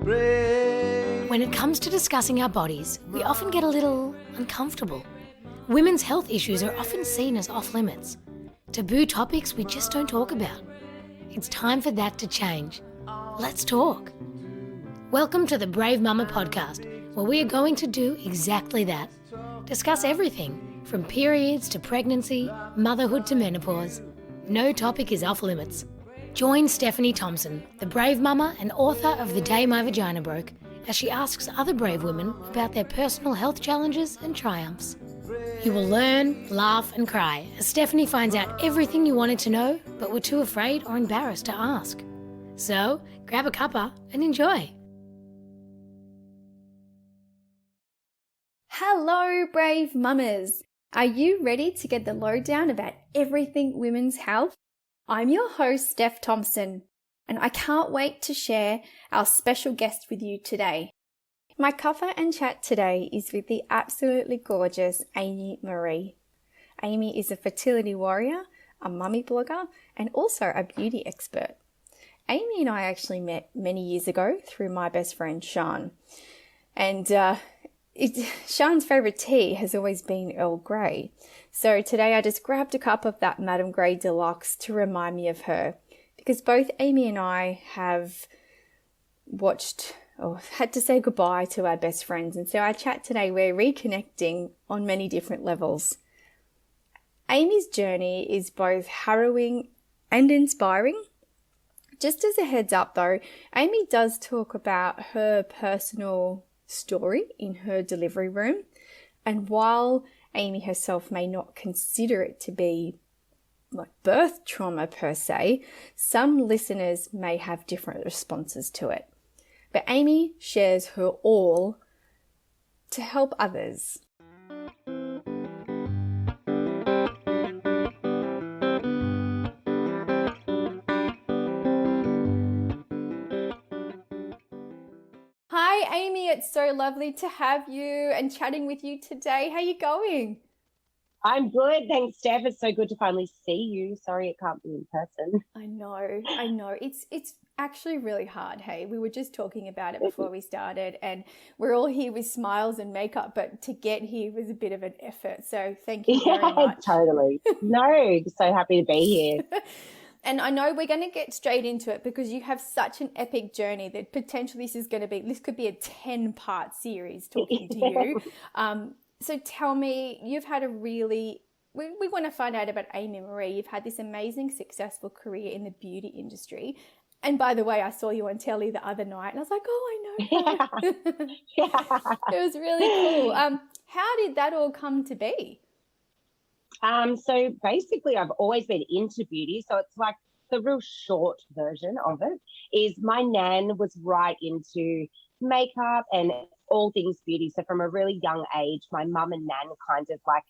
When it comes to discussing our bodies, we often get a little uncomfortable. Women's health issues are often seen as off limits, taboo topics we just don't talk about. It's time for that to change. Let's talk. Welcome to the Bravemumma podcast, where we are going to do exactly that. Discuss everything from periods to pregnancy, motherhood to menopause. No topic is off limits. Join Stephanie Thompson, the Bravemumma and author of The Day My Vagina Broke, as she asks other brave women about their personal health challenges and triumphs. You will learn, laugh and cry as Stephanie finds out everything you wanted to know but were too afraid or embarrassed to ask. So, grab a cuppa and enjoy. Hello, brave mamas. Are you ready to get the lowdown about everything women's health? I'm your host, Steph Thompson, and I can't wait to share our special guest with you today. My cover and chat today is with the absolutely gorgeous Amy Maree. Amy is a fertility warrior, a mummy blogger, and also a beauty expert. Amy and I actually met many years ago through my best friend, Sean. And Sean's favourite tea has always been Earl Grey. So today I just grabbed a cup of that Madame Grey Deluxe to remind me of her, because both Amy and I have had to say goodbye to our best friends. And so our chat today, we're reconnecting on many different levels. Amy's journey is both harrowing and inspiring. Just as a heads up though, Amy does talk about her personal story in her delivery room. And while Amy herself may not consider it to be like birth trauma per se, some listeners may have different responses to it. But Amy shares her all to help others. Hi Amy, it's so lovely to have you and chatting with you today. How are you going? I'm good, thanks, Steph. It's so good to finally see you. Sorry it can't be in person. I know. It's actually really hard, hey? We were just talking about it before we started, and we're all here with smiles and makeup, but to get here was a bit of an effort. So thank you very much. Totally. No, so happy to be here. And I know we're going to get straight into it because you have such an epic journey that potentially this could be a 10-part series talking to you. So tell me, you've had we want to find out about Amy Maree. You've had this amazing, successful career in the beauty industry. And by the way, I saw you on telly the other night and I was like, oh, I know her. Yeah. It was really cool. How did that all come to be? So basically I've always been into beauty. So it's like the real short version of it is my nan was right into makeup and all things beauty. So from a really young age, my mum and nan kind of like,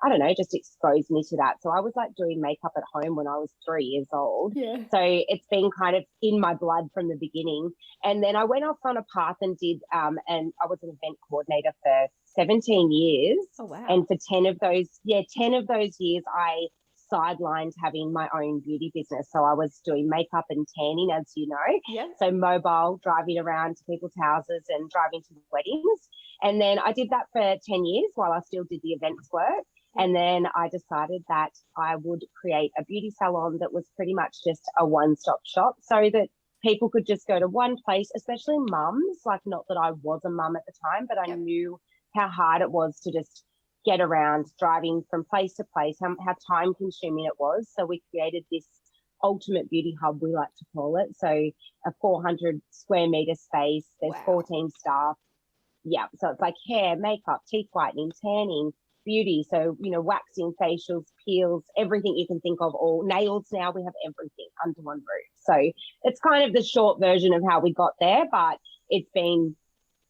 I don't know, just exposed me to that. So I was like doing makeup at home when I was 3 years old. Yeah. So it's been kind of in my blood from the beginning. And then I went off on a path and did, and I was an event coordinator for 17 years. Oh, wow. And for 10 of those years, I sidelined having my own beauty business. So I was doing makeup and tanning, as you know. Yeah. So mobile, driving around to people's houses and driving to weddings. And then I did that for 10 years while I still did the events work. And then I decided that I would create a beauty salon that was pretty much just a one-stop shop so that people could just go to one place, especially mums. Like, not that I was a mum at the time, but I knew how hard it was to just get around driving from place to place, how time consuming it was. So we created this ultimate beauty hub, we like to call it. So a 400 square meter space, there's 14 staff. Yeah. So it's like hair, makeup, teeth whitening, tanning, beauty. So, you know, waxing, facials, peels, everything you can think of, all nails. Now we have everything under one roof. So it's kind of the short version of how we got there, but it's been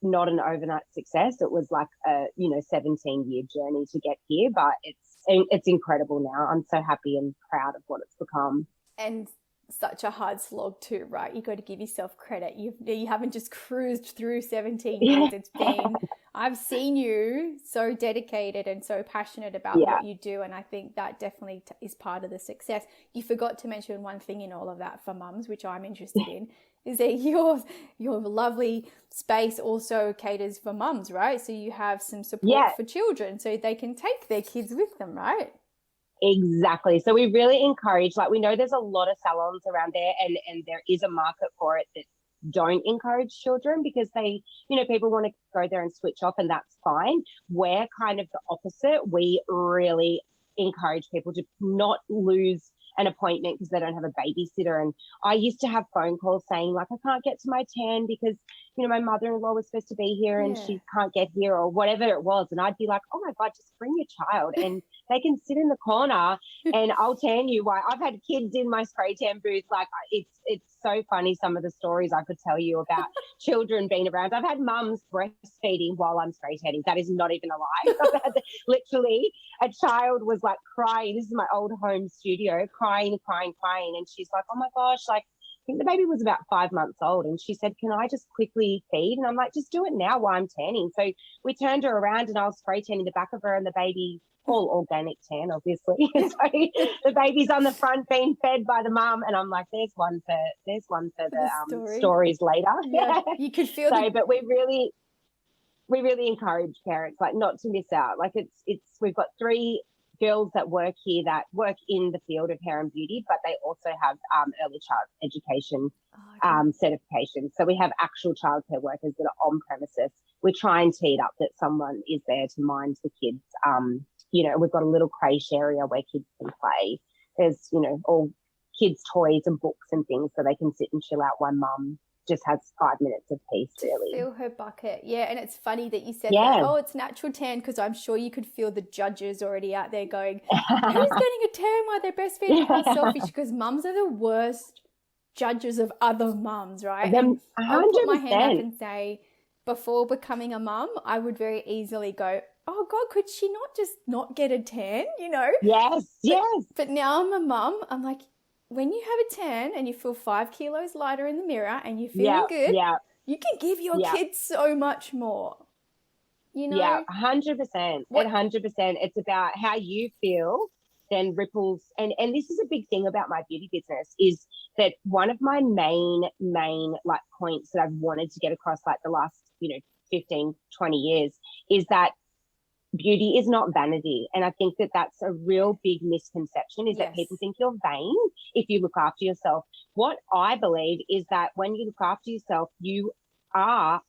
not an overnight success. It was like a 17-year journey to get here, but it's incredible now. I'm so happy and proud of what it's become. And such a hard slog too, right? You got to give yourself credit. You haven't just cruised through 17 years. It's been I've seen you so dedicated and so passionate about what you do, and I think that definitely is part of the success. You forgot to mention one thing in all of that for mums, which I'm interested in, is that your lovely space also caters for mums, right? So you have some support for children so they can take their kids with them, right? Exactly. So we really encourage, like, we know there's a lot of salons around there, and there is a market for it that don't encourage children because they, people want to go there and switch off, and that's fine. We're kind of the opposite. We really encourage people to not lose an appointment because they don't have a babysitter. And I used to have phone calls saying, like, I can't get to my tan because, my mother-in-law was supposed to be here and she can't get here, or whatever it was. And I'd be like, oh my God, just bring your child and they can sit in the corner and I'll tan you. Why? I've had kids in my spray tan booth. Like, it's so funny, some of the stories I could tell you about children being around. I've had mums breastfeeding while I'm spray tanning. That is not even a lie. I've had literally a child was like crying. This is my old home studio, crying. And she's like, oh my gosh, like, I think the baby was about 5 months old. And she said, can I just quickly feed? And I'm like, just do it now while I'm tanning. So we turned her around and I was spray tanning the back of her, and the baby, all organic tan, obviously. So the baby's on the front being fed by the mum. And I'm like, there's one for the stories later. Yeah, you could feel but we really encourage parents, like, not to miss out. Like, we've got 3 girls that work here that work in the field of hair and beauty, but they also have early child education certification. So we have actual childcare workers that are on premises. We try and tee it up that someone is there to mind the kids. We've got a little creche area where kids can play. There's, all kids' toys and books and things so they can sit and chill out while mum just has 5 minutes of peace, really. Fill her bucket. Yeah, and it's funny that you said that. Oh, it's natural tan, because I'm sure you could feel the judges already out there going, who's getting a tan while they're breastfeeding? How selfish, because mums are the worst judges of other mums, right? And I'll put my hand up and say, before becoming a mum, I would very easily go, oh God, could she not just not get a tan, Yes. But now I'm a mum, I'm like, when you have a tan and you feel 5 kilos lighter in the mirror and you're feeling good, you can give your kids so much more. Yeah, 100%. 100%. It's about how you feel, then ripples. And this is a big thing about my beauty business, is that one of my main like points that I've wanted to get across, like, the last, 15, 20 years, is that beauty is not vanity. And I think that that's a real big misconception, is that people think you're vain if you look after yourself. What I believe is that when you look after yourself, you are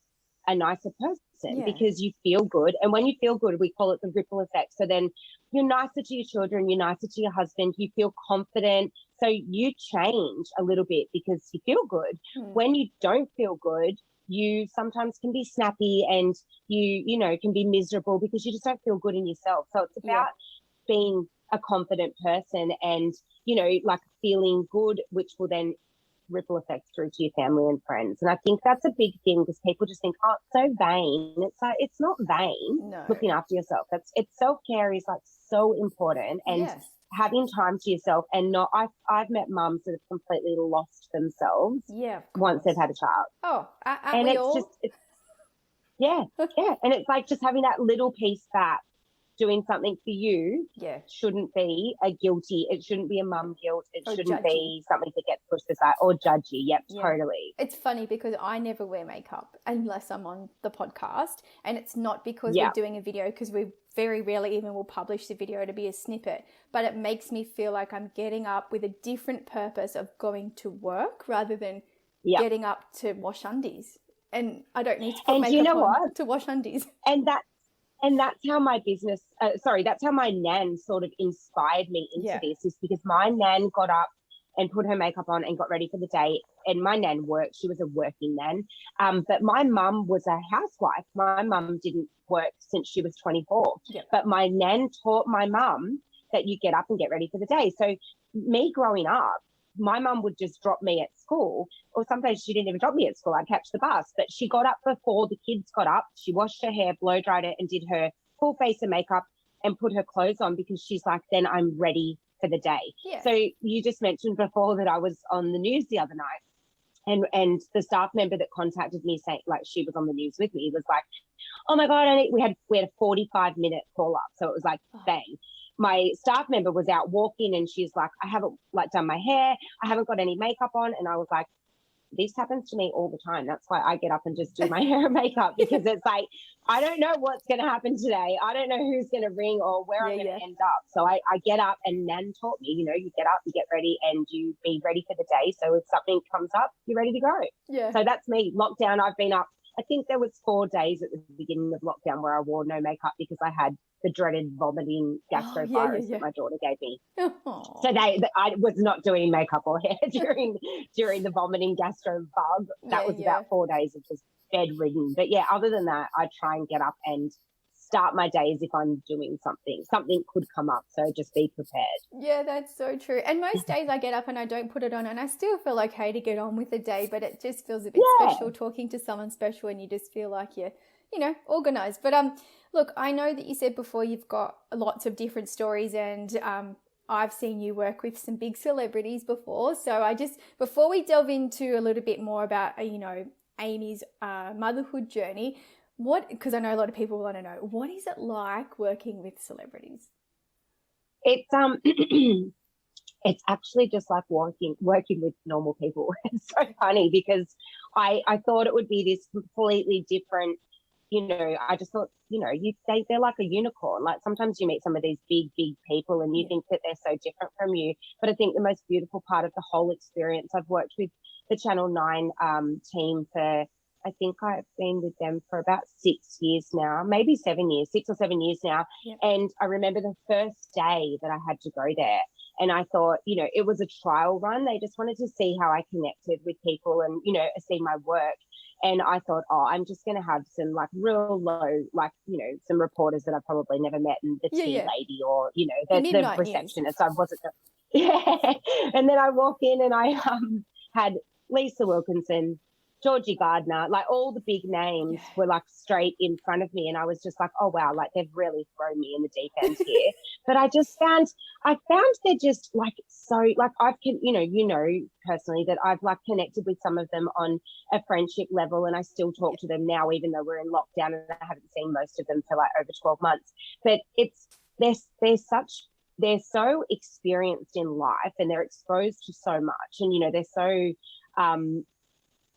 a nicer person because you feel good. And when you feel good, we call it the ripple effect. So then you're nicer to your children, you're nicer to your husband, you feel confident. So you change a little bit because you feel good. When you don't feel good, you sometimes can be snappy and you can be miserable because you just don't feel good in yourself. So it's about being a confident person and, like, feeling good, which will then ripple effects through to your family and friends. And I think that's a big thing, because people just think, oh, it's so vain. It's like, it's not vain. Looking after yourself. It's self-care is, like, so important. And having time to yourself, and not, I've met mums that have completely lost themselves once they've had a child. Oh, and it's all? And it's like just having that little piece back, doing something for you shouldn't be it shouldn't be a mum guilt. It shouldn't be something that gets pushed aside or judgy. Totally. It's funny because I never wear makeup unless I'm on the podcast, and it's not because we're doing a video, because we very rarely even will publish the video to be a snippet, but it makes me feel like I'm getting up with a different purpose of going to work rather than getting up to wash undies. And I don't need to put makeup on to wash undies. And that's how my business, that's how my nan sort of inspired me into this, is because my nan got up and put her makeup on and got ready for the day. And my nan worked. She was a working nan. But my mum was a housewife. My mum didn't work since she was 24. But my nan taught my mum that you get up and get ready for the day. So me growing up, my mum would just drop me at school, or sometimes she didn't even drop me at school. I'd catch the bus. But she got up before the kids got up. She washed her hair, blow dried it, and did her full face of makeup and put her clothes on, because she's like, then I'm ready for the day. So you just mentioned before that I was on the news the other night, And the staff member that contacted me saying, like, she was on the news with me, was like, oh my God, we had a 45-minute call up. So it was like, bang. My staff member was out walking and she's like, I haven't like done my hair. I haven't got any makeup on. And I was like, this happens to me all the time. That's why I get up and just do my hair and makeup, because it's like, I don't know what's going to happen today. I don't know who's going to ring or where I'm going to end up. So I get up, and Nan taught me, you get up, you get ready, and you be ready for the day. So if something comes up, you're ready to go. Yeah. So that's me. Lockdown, I've been up. I think there was 4 days at the beginning of lockdown where I wore no makeup because I had the dreaded vomiting gastrovirus that my daughter gave me. Aww. So I was not doing makeup or hair during the vomiting gastro bug. That was about 4 days of just bedridden. But yeah, other than that, I try and get up and start my day as if I'm doing something. Something could come up, so just be prepared. Yeah, that's so true. And most days I get up and I don't put it on, and I still feel okay to get on with the day, but it just feels a bit special talking to someone special, and you just feel like you're, organized. But look, I know that you said before you've got lots of different stories, and I've seen you work with some big celebrities before. So before we delve into a little bit more about, Amy's motherhood journey, because I know a lot of people want to know, what is it like working with celebrities? It's it's actually just like working with normal people. It's so funny because I thought it would be this completely different, I just thought, they're like a unicorn. Like sometimes you meet some of these big people and you think that they're so different from you. But I think the most beautiful part of the whole experience, I've worked with the Channel 9 team for, I think I've been with them for about 6 years now, maybe 7 years, 6 or 7 years now. Yep. And I remember the first day that I had to go there, and I thought, it was a trial run. They just wanted to see how I connected with people and, see my work. And I thought, I'm just going to have some like real low, like, some reporters that I probably never met, and the tea lady or, the receptionist. I wasn't. Yeah. And then I walk in and I had Lisa Wilkinson, Georgie Gardner, like all the big names were like straight in front of me. And I was just like, oh, wow, like they've really thrown me in the deep end here. But I found they're just like, so like personally that I've like connected with some of them on a friendship level, and I still talk to them now, even though we're in lockdown and I haven't seen most of them for like over 12 months. But they're so experienced in life, and they're exposed to so much, and they're so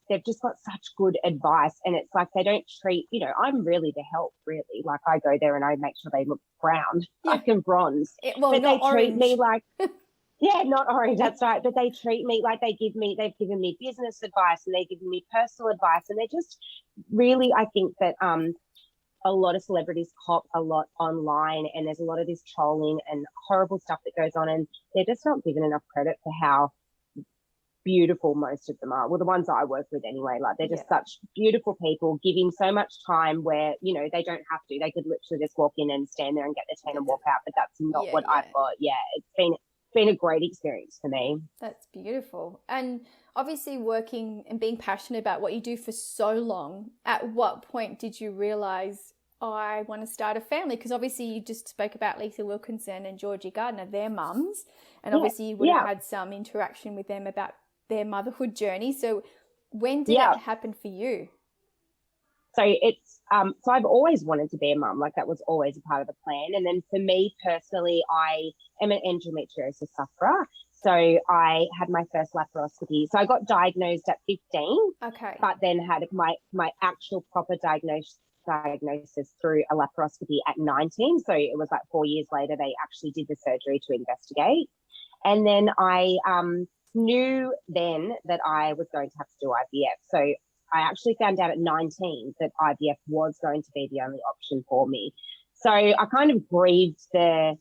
they've just got such good advice, and it's like they don't treat, I'm really the help, really. Like I go there and I make sure they look brown. I can bronze. But they orange. Treat me like, not orange, that's right. But they treat me like they've given me business advice, and they've given me personal advice, and they're just really, I think that a lot of celebrities cop a lot online, and there's a lot of this trolling and horrible stuff that goes on, and they're just not given enough credit for how beautiful most of them are. Well, the ones I work with anyway, like they're just such beautiful people, giving so much time where, they don't have to. They could literally just walk in and stand there and get their tan and walk out, but that's not what I've got. Yeah, it's been a great experience for me. That's beautiful. And obviously working and being passionate about what you do for so long, at what point did you realize I want to start a family? Because obviously you just spoke about Lisa Wilkinson and Georgie Gardner, their mums, and obviously you would have had some interaction with them about their motherhood journey. So when did it happen for you? So it's so I've always wanted to be a mum. Like that was always a part of the plan. And then for me personally, I am an endometriosis sufferer. So I had my first laparoscopy. So I got diagnosed at 15. Okay. But then had my actual proper diagnosis through a laparoscopy at 19. So it was like 4 years later, they actually did the surgery to investigate. And then I knew then that I was going to have to do IVF. So I actually found out at 19 that IVF was going to be the only option for me. So I kind of grieved the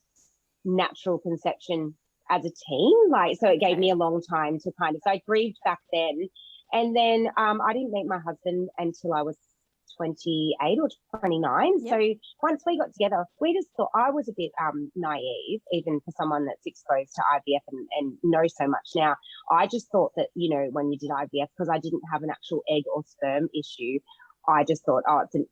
natural conception as a teen. So it gave me a long time to so I grieved back then. And then I didn't meet my husband until I was 28 or 29. Yep. So once we got together, we just thought, I was a bit naive, even for someone that's exposed to IVF and knows so much now. I just thought that, when you did IVF, because I didn't have an actual egg or sperm issue, I just thought,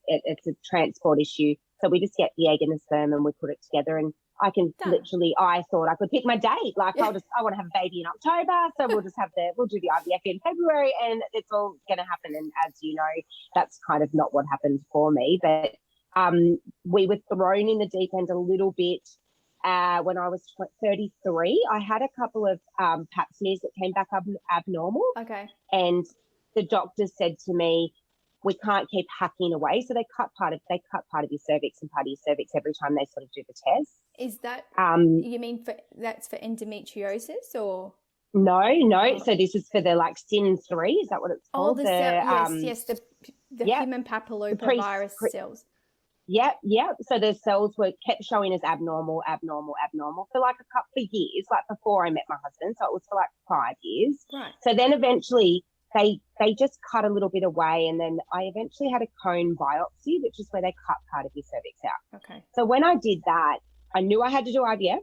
it's a transport issue. So we just get the egg and the sperm and we put it together. And I can Done. literally, I thought I could pick my date. Like I want to have a baby in October. So we'll do the IVF in February and it's all going to happen. And as you know, that's kind of not what happened for me. But we were thrown in the deep end a little bit when I was 33. I had a couple of pap smears that came back abnormal. Okay. And the doctor said to me, we can't keep hacking away. So they cut part of your cervix and part of your cervix every time they sort of do the test. Is that, you mean that's for endometriosis or? No. Oh. So this is for the like SIN3. Is that what it's called? Yes. The human papillomavirus cells. Yep. So the cells kept showing as abnormal for like a couple of years, like before I met my husband. So it was for like 5 years. Right. So then eventually they just cut a little bit away, and then I eventually had a cone biopsy, which is where they cut part of your cervix out. Okay. So when I did that, I knew I had to do IVF.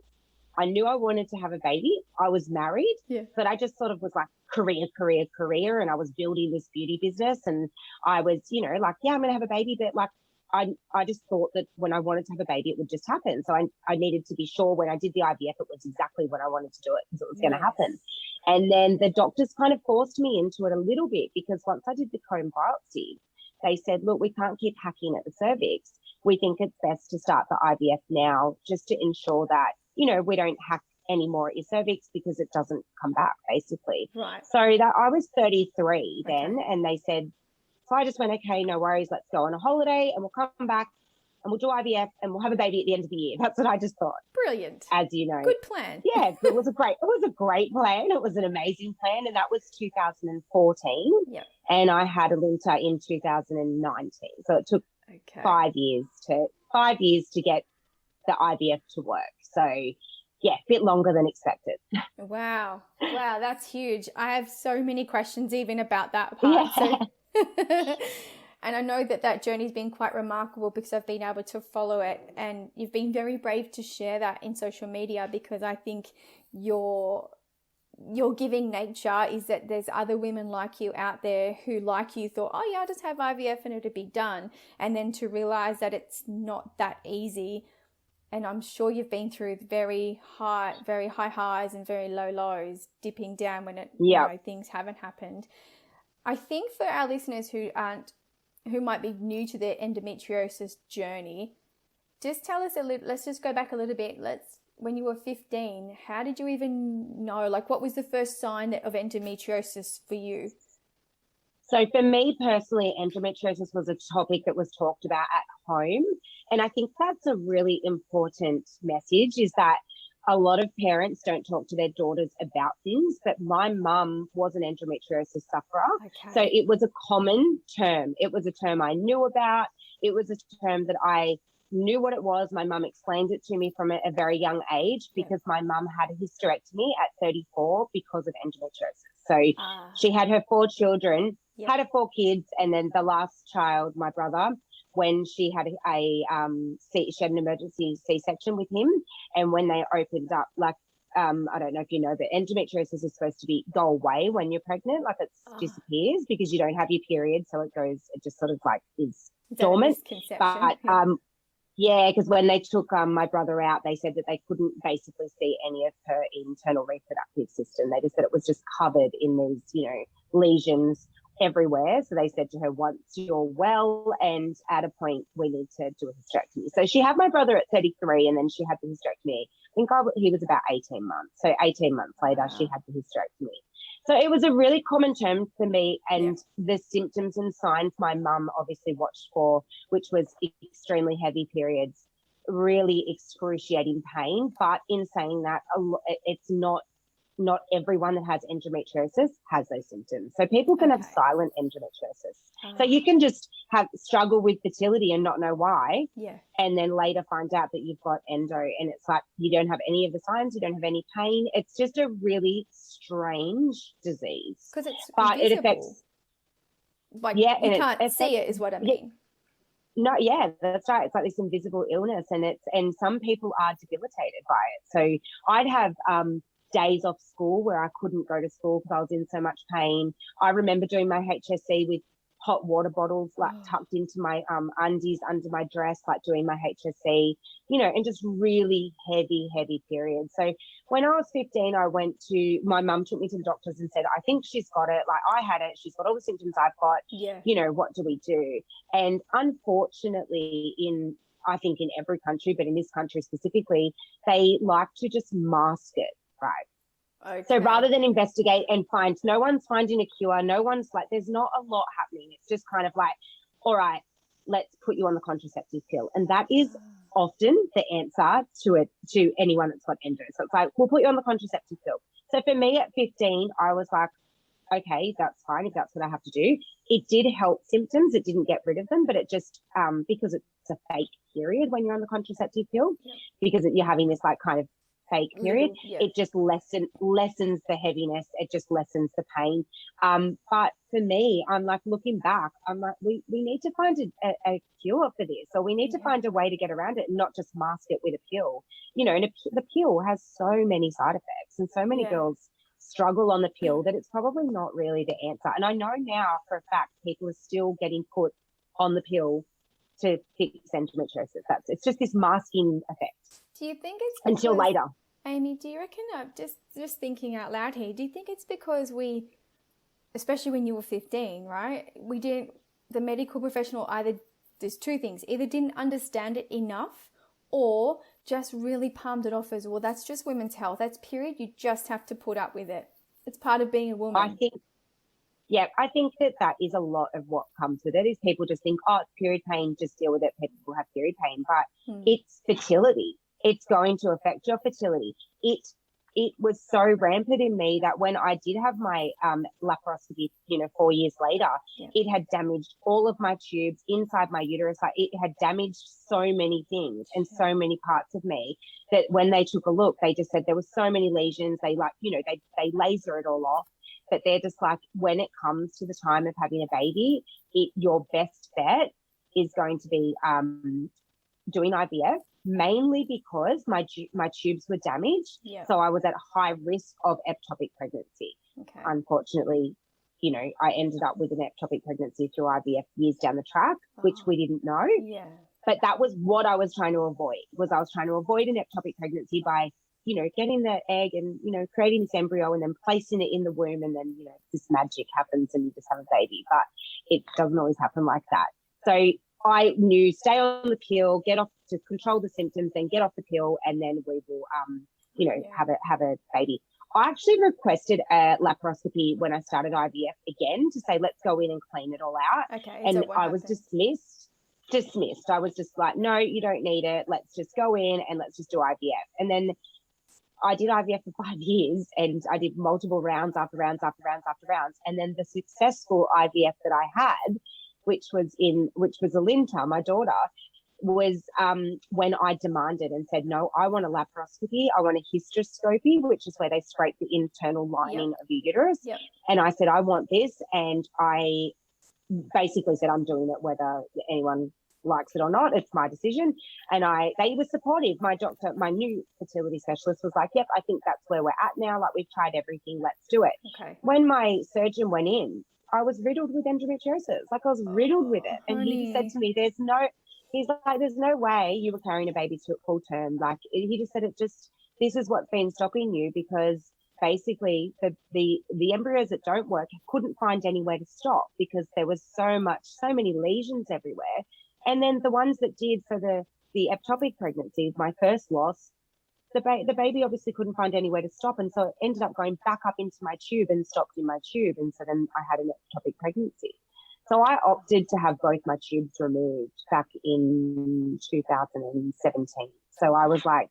I knew I wanted to have a baby. I was married, but I just sort of was like career, and I was building this beauty business, and I was, like, yeah, I'm going to have a baby, but like, I just thought that when I wanted to have a baby, it would just happen. So I needed to be sure when I did the IVF, it was exactly when I wanted to do it because it was going to happen. And then the doctors kind of forced me into it a little bit because once I did the cone biopsy, they said, look, we can't keep hacking at the cervix. We think it's best to start the IVF now just to ensure that, we don't hack anymore at your cervix because it doesn't come back, basically. Right. So that I was 33 then, and they said, so I just went, okay, no worries, let's go on a holiday and we'll come back and we'll do IVF and we'll have a baby at the end of the year. That's what I just thought. Brilliant. As you know. Good plan. Yeah, it was a great plan. It was an amazing plan. And that was 2014. Yeah. And I had a Linta in 2019. So it took 5 years to get the IVF to work. So yeah, a bit longer than expected. Wow, that's huge. I have so many questions even about that part. Yeah. So and I know that journey's been quite remarkable because I've been able to follow it, and you've been very brave to share that in social media, because I think your giving nature is that there's other women like you out there who, like you, thought, oh yeah, I'll just have IVF and it'll be done, and then to realize that it's not that easy. And I'm sure you've been through very high highs and very low lows, dipping down when things haven't happened. I think for our listeners who might be new to their endometriosis journey, just tell us a little. Let's just go back a little bit. When you were 15, how did you even know? Like, what was the first sign of endometriosis for you? So for me personally, endometriosis was a topic that was talked about at home. And I think that's a really important message, is that a lot of parents don't talk to their daughters about things, but my mum was an endometriosis sufferer. Okay. So it was a common term. It was a term I knew about. It was a term that I knew what it was. My mum explained it to me from a very young age, because my mum had a hysterectomy at 34 because of endometriosis. So she had her 4 children, had her 4 kids, and then the last child, my brother, when she had she had an emergency C-section with him, and when they opened up, like, I don't know if you know, but endometriosis is supposed to go away when you're pregnant, like it disappears because you don't have your period, so it just sort of like is dormant. But because when they took my brother out, they said that they couldn't basically see any of her internal reproductive system. They just said it was just covered in these, lesions everywhere. So they said to her, once you're well and at a point, we need to do a hysterectomy. So she had my brother at 33, and then she had the hysterectomy. I think he was about 18 months. So 18 months later, she had the hysterectomy. So it was a really common term for me, and the symptoms and signs my mum obviously watched for, which was extremely heavy periods, really excruciating pain. But in saying that, it's not everyone that has endometriosis has those symptoms. So people can have silent endometriosis. So you can just struggle with fertility and not know why. Yeah. And then later find out that you've got endo, and it's like you don't have any of the signs, you don't have any pain. It's just a really strange disease. Because it's invisible. It affects, you can't see it is what I mean. No, that's right. It's like this invisible illness, and some people are debilitated by it. So I'd have days off school where I couldn't go to school because I was in so much pain. I remember doing my HSC with hot water bottles like tucked into my undies under my dress, like doing my HSC, and just really heavy periods. So when I was 15, my mum took me to the doctors and said, I think she's got it. Like, I had it. She's got all the symptoms I've got. Yeah. What do we do? And unfortunately, I think in every country, but in this country specifically, they like to just mask it, right? Okay. So rather than investigate and no one's finding a cure, there's not a lot happening. It's just kind of like, all right, let's put you on the contraceptive pill. And that is often the answer to anyone that's got endo. So it's like, we'll put you on the contraceptive pill. So for me at 15, I was like, okay, that's fine if that's what I have to do. It did help symptoms. It didn't get rid of them, but it just, because it's a fake period when you're on the contraceptive pill, because you're having this like kind of fake period, it just lessens the heaviness. It just lessens the pain. But for me, I'm like, looking back, I'm like, we need to find a cure for this, or we need to find a way to get around it and not just mask it with a pill. And the pill has so many side effects, and so many girls struggle on the pill that it's probably not really the answer. And I know now for a fact people are still getting put on the pill to fix endometriosis. It's just this masking effect. Do you think it's until later? Amy, do you reckon, just thinking out loud here, do you think it's because we, especially when you were 15, right, the medical professional there's two things, either didn't understand it enough or just really palmed it off as, well, that's just women's health. That's period. You just have to put up with it. It's part of being a woman. I think that is a lot of what comes with it, is people just think, oh, it's period pain, just deal with it. People have period pain, but it's fertility. It's going to affect your fertility. It was so rampant in me that when I did have my laparoscopy, 4 years later, it had damaged all of my tubes inside my uterus. Like, it had damaged so many things and so many parts of me that when they took a look, they just said there were so many lesions. They they laser it all off. But they're just like, when it comes to the time of having a baby, your best bet is going to be doing IVF, mainly because my tubes were damaged. So I was at high risk of ectopic pregnancy. Okay. Unfortunately, I ended up with an ectopic pregnancy through IVF years down the track, which we didn't know. Yeah. But that was what I was trying to avoid, I was trying to avoid an ectopic pregnancy by, getting the egg and, creating this embryo and then placing it in the womb, and then, this magic happens and you just have a baby. But it doesn't always happen like that. So I knew, stay on the pill, get off to control the symptoms, then get off the pill, and then we will, have a baby. I actually requested a laparoscopy when I started IVF again to say, let's go in and clean it all out. Okay. And so I was dismissed. I was just like, no, you don't need it. Let's just go in and let's just do IVF. And then I did IVF for 5 years, and I did multiple rounds after rounds after rounds after rounds. And then the successful IVF that I had, which was Alinta, my daughter, was when I demanded and said, no, I want a laparoscopy. I want a hysteroscopy, which is where they scrape the internal lining of your uterus. Yep. And I said, I want this. And I basically said, I'm doing it whether anyone likes it or not. It's my decision. And they were supportive. My doctor, my new fertility specialist, was like, yep, I think that's where we're at now. Like, we've tried everything. Let's do it. Okay. When my surgeon went in, I was riddled with endometriosis. Like, I was riddled with it. And he said to me, there's no way you were carrying a baby to full term. Like, he just said, this is what's been stopping you, because basically the embryos that don't work couldn't find anywhere to stop because there was so many lesions everywhere. And then the ones that did for the ectopic pregnancy, my first loss, the baby obviously couldn't find anywhere to stop. And so it ended up going back up into my tube and stopped in my tube. And so then I had an ectopic pregnancy. So I opted to have both my tubes removed back in 2017. So I was like,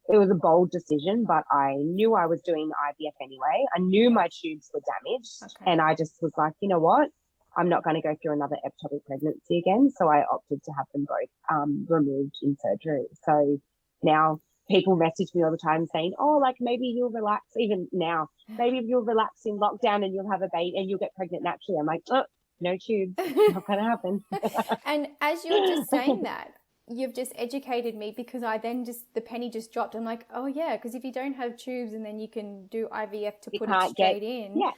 it was a bold decision, but I knew I was doing IVF anyway. I knew my tubes were damaged. Okay. And I just was like, you know what? I'm not going to go through another ectopic pregnancy again. So I opted to have them both removed in surgery. So now people message me all the time saying, oh, like, maybe you'll relax. Even now, maybe you'll relax in lockdown and you'll have a baby and you'll get pregnant naturally. I'm like, oh, no tubes. Not going to happen. And as you were just saying that, you've just educated me, because I then the penny just dropped. I'm like, oh yeah, because if you don't have tubes and then you can do IVF to put it straight in. Yeah.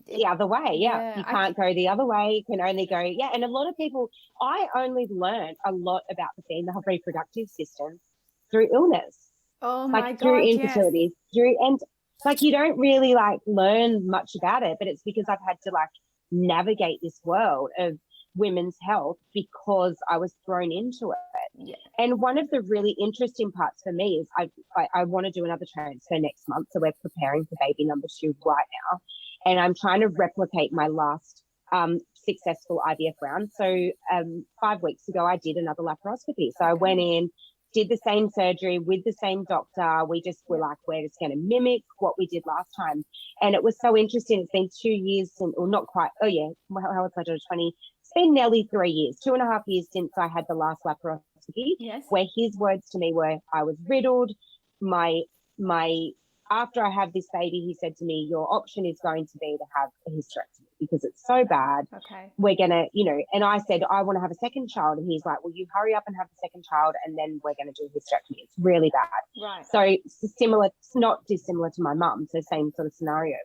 the other way. Yeah. You can't go the other way. You can only go, And a lot of people, I only learned a lot about the female reproductive system through illness. Oh my like God, through infertility, and like you don't really like learn much about it, but it's because I've had to like navigate this world of women's health because I was thrown into it. Yeah. And one of the really interesting parts for me is I want to do another transfer next month. So we're preparing for baby number 2 right now. And I'm trying to replicate my last successful IVF round. So 5 weeks ago, I did another laparoscopy. So I went in, did the same surgery with the same doctor. We just were like, we're just going to mimic what we did last time. And it was so interesting. It's been 2 years since, or not quite, how old was my daughter, 20? It's been nearly 3 years, 2.5 years since I had the last laparoscopy, where his words to me were, I was riddled. After I have this baby, he said to me, your option is going to be to have a hysterectomy because it's so bad. Okay. We're going to, and I said, I want to have a second child. And he's like, well, you hurry up and have the second child and then we're going to do a hysterectomy. It's really bad. Right. So it's not dissimilar to my mum. So same sort of scenario.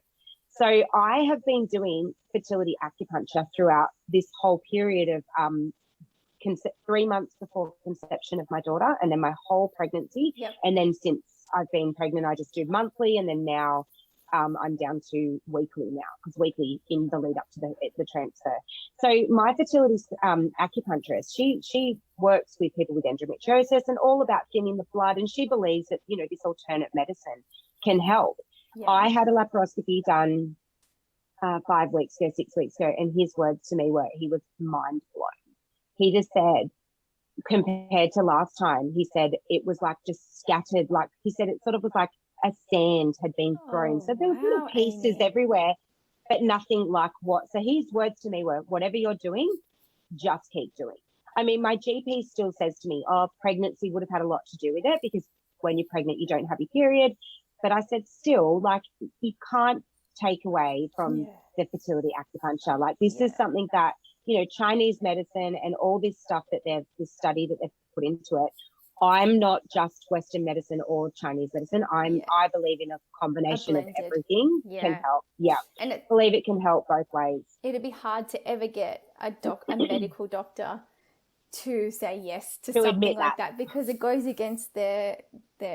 So I have been doing fertility acupuncture throughout this whole period of 3 months before conception of my daughter and then my whole pregnancy. Yep. And then since I've been pregnant, I just do monthly, and then now I'm down to weekly now because weekly in the lead up to the transfer. So my fertility acupuncturist, she works with people with endometriosis and all about thinning the blood, and she believes that this alternate medicine can help. Yeah. I had a laparoscopy done 5 weeks ago, 6 weeks ago, and his words to me were he was mind blown. He just said, compared to last time, he said it was like just scattered, like he said it sort of was like a sand had been thrown. So there were little pieces everywhere, but nothing like what. So his words to me were, whatever you're doing, just keep doing. I mean, my GP still says to me, pregnancy would have had a lot to do with it because when you're pregnant, you don't have your period. But I said, still, like, you can't take away from the fertility acupuncture. Like, this is something that, Chinese medicine and all this stuff that this study that they've put into it. I'm not just Western medicine or Chinese medicine. I believe in a combination of everything can help. Yeah. And I believe it can help both ways. It'd be hard to ever get a medical doctor to say yes to something like that because it goes against their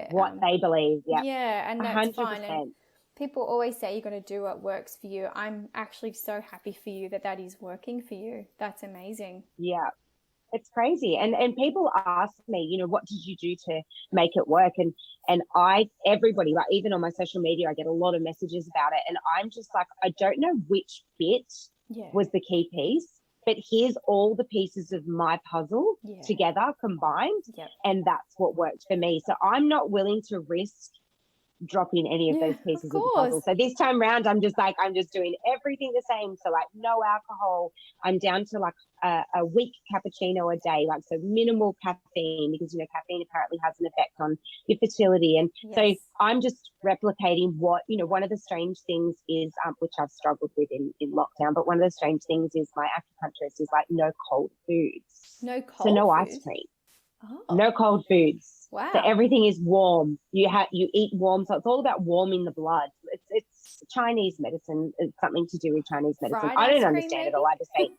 what they believe. Yeah. Yeah, and that's 100%. fine. And people always say you're going to do what works for you. I'm actually so happy for you that is working for you. That's amazing. Yeah. It's crazy. And people ask me, what did you do to make it work? And everybody, like even on my social media, I get a lot of messages about it. And I'm just like, I don't know which bit was the key piece, but here's all the pieces of my puzzle together combined. Yep. And that's what worked for me. So I'm not willing to risk dropping any of those pieces of the puzzle. So this time round, I'm just doing everything the same. So like no alcohol. I'm down to like a weak cappuccino a day, like so minimal caffeine because, caffeine apparently has an effect on your fertility. And so I'm just replicating what, one of the strange things is, which I've struggled with in lockdown, but one of the strange things is my acupuncturist is like no cold foods. No cold So no foods? ice cream. Oh. No cold foods. Wow. So everything is warm. You eat warm. So it's all about warming the blood. It's Chinese medicine. It's something to do with Chinese medicine. Fried I don't ice understand cream, it all. I just say,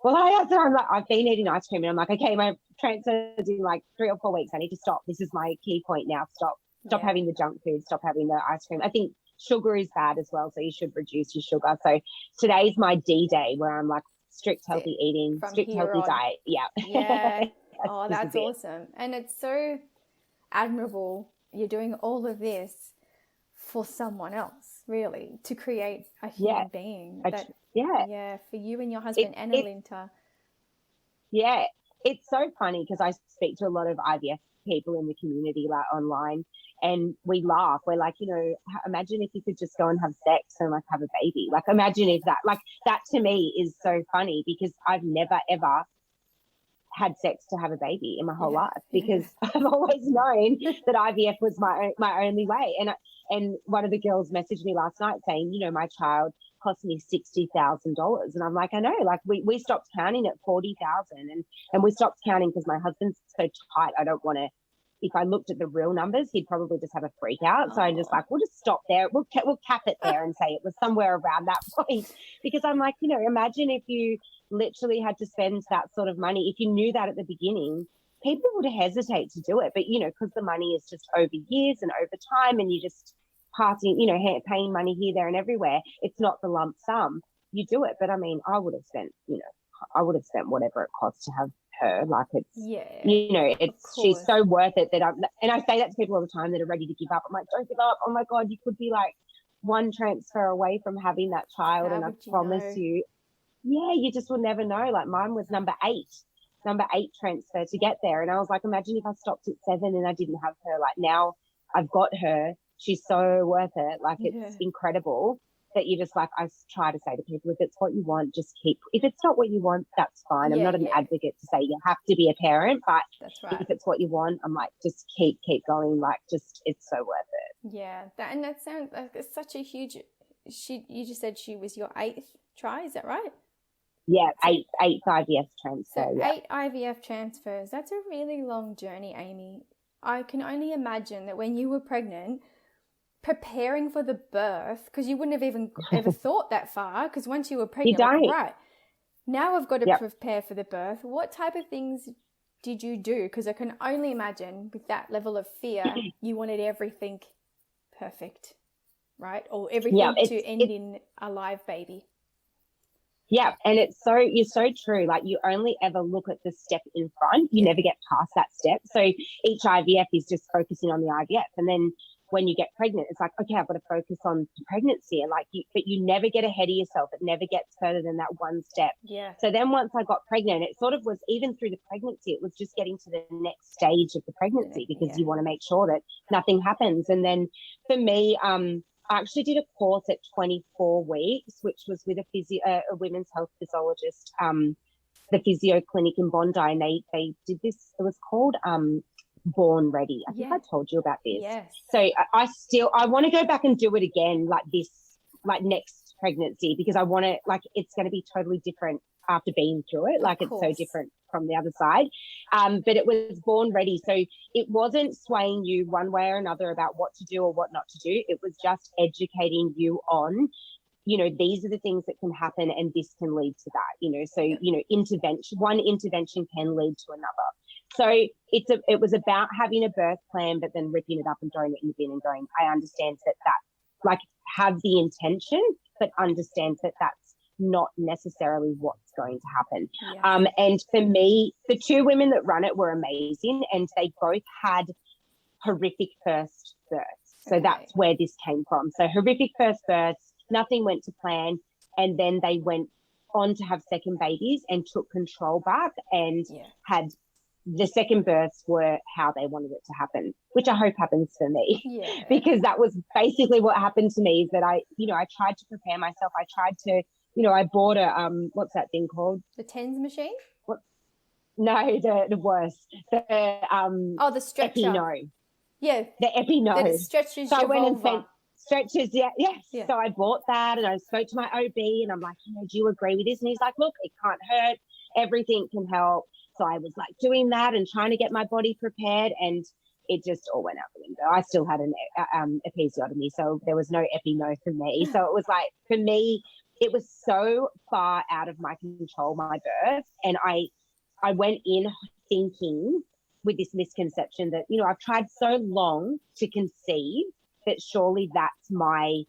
well, I'm like, I've been eating ice cream and I'm like, okay, my transfer is in like 3 or 4 weeks. I need to stop. This is my key point now. Stop having the junk food. Stop having the ice cream. I think sugar is bad as well. So you should reduce your sugar. So today's my D-day where I'm like strict healthy eating, strict healthy diet. Yeah. Yeah. Oh, that's awesome. And it's so admirable you're doing all of this for someone else, really, to create a human being. For you and your husband and Alinta. Yeah, it's so funny because I speak to a lot of IVF people in the community, like online, and we laugh. We're like, imagine if you could just go and have sex and like have a baby. Like, imagine if that to me is so funny because I've never ever had sex to have a baby in my whole life because I've always known that IVF was my only way. And one of the girls messaged me last night saying, my child cost me $60,000. And I'm like, I know, like we stopped counting at 40,000 and we stopped counting because my husband's so tight. I don't want to, if I looked at the real numbers, he'd probably just have a freak out. So I'm just like, we'll just stop there. We'll cap it there and say it was somewhere around that point. Because I'm like, imagine if you literally had to spend that sort of money. If you knew that at the beginning, people would hesitate to do it. But, because the money is just over years and over time, and you just passing, paying money here, there and everywhere. It's not the lump sum. You do it. But I mean, I would have spent whatever it costs to have her. Like she's so worth it and I say that to people all the time that are ready to give up. I'm like, don't give up. Oh my God, you could be like one transfer away from having that child. And I promise you, you just will never know. Like mine was number eight transfer to get there. And I was like, imagine if I stopped at 7 and I didn't have her. Like now I've got her. She's so worth it. Like it's incredible. That you just like, I try to say to people, if it's what you want, just keep. If it's not what you want, that's fine. I'm not an advocate to say you have to be a parent, but that's right. If it's what you want, I'm like, just keep going. Like, just it's so worth it. Yeah, that sounds like it's such a huge. You just said she was your 8th try, is that right? Yeah, eight IVF transfers. So 8 IVF transfers. That's a really long journey, Amy. I can only imagine that when you were pregnant, preparing for the birth, because you wouldn't have even ever thought that far, because once you were pregnant, right, now I've got to prepare for the birth. What type of things did you do? Because I can only imagine with that level of fear, you wanted everything perfect, right? Or everything to end in a live baby. Yeah, and you're so true. Like you only ever look at the step in front. You never get past that step. So each IVF is just focusing on the IVF, and then when you get pregnant, it's like, okay, I've got to focus on the pregnancy. And but you never get ahead of yourself. It never gets further than that one step. Yeah. So then once I got pregnant, it sort of was, even through the pregnancy, it was just getting to the next stage of the pregnancy, because you want to make sure that nothing happens. And then for me, I actually did a course at 24 weeks, which was with a women's health physiologist, the physio clinic in Bondi. And they did this, it was called, Born Ready. I think I told you about this. Yes. So I want to go back and do it again, like next pregnancy, because I want to, it's going to be totally different after being through it. Like it's so different from the other side. But it was Born Ready. So it wasn't swaying you one way or another about what to do or what not to do. It was just educating you on, these are the things that can happen and this can lead to that, So, one intervention can lead to another. So it was about having a birth plan, but then ripping it up and throwing it in the bin and going, I understand that have the intention, but understand that that's not necessarily what's going to happen. Yeah. And for me, the 2 women that run it were amazing, and they both had horrific first births. So that's where this came from. So horrific first births, nothing went to plan, and then they went on to have second babies and took control back and had the second births were how they wanted it to happen, which I hope happens for me, because that was basically what happened to me. Is that I tried to prepare myself. I tried to, I bought a what's that thing called? The TENS machine? What? No, the worst. The stretcher. Epi-no. Yeah. The Epi-no. That stretches so your I went vulva. and stretches, yes. So I bought that, and I spoke to my OB, and I'm like, do you agree with this? And he's like, look, it can't hurt. Everything can help. So I was like doing that and trying to get my body prepared, and it just all went out the window. I still had an episiotomy, so there was no epi-no for me. So it was like, for me, it was so far out of my control, my birth. And I went in thinking with this misconception that, I've tried so long to conceive that surely that's my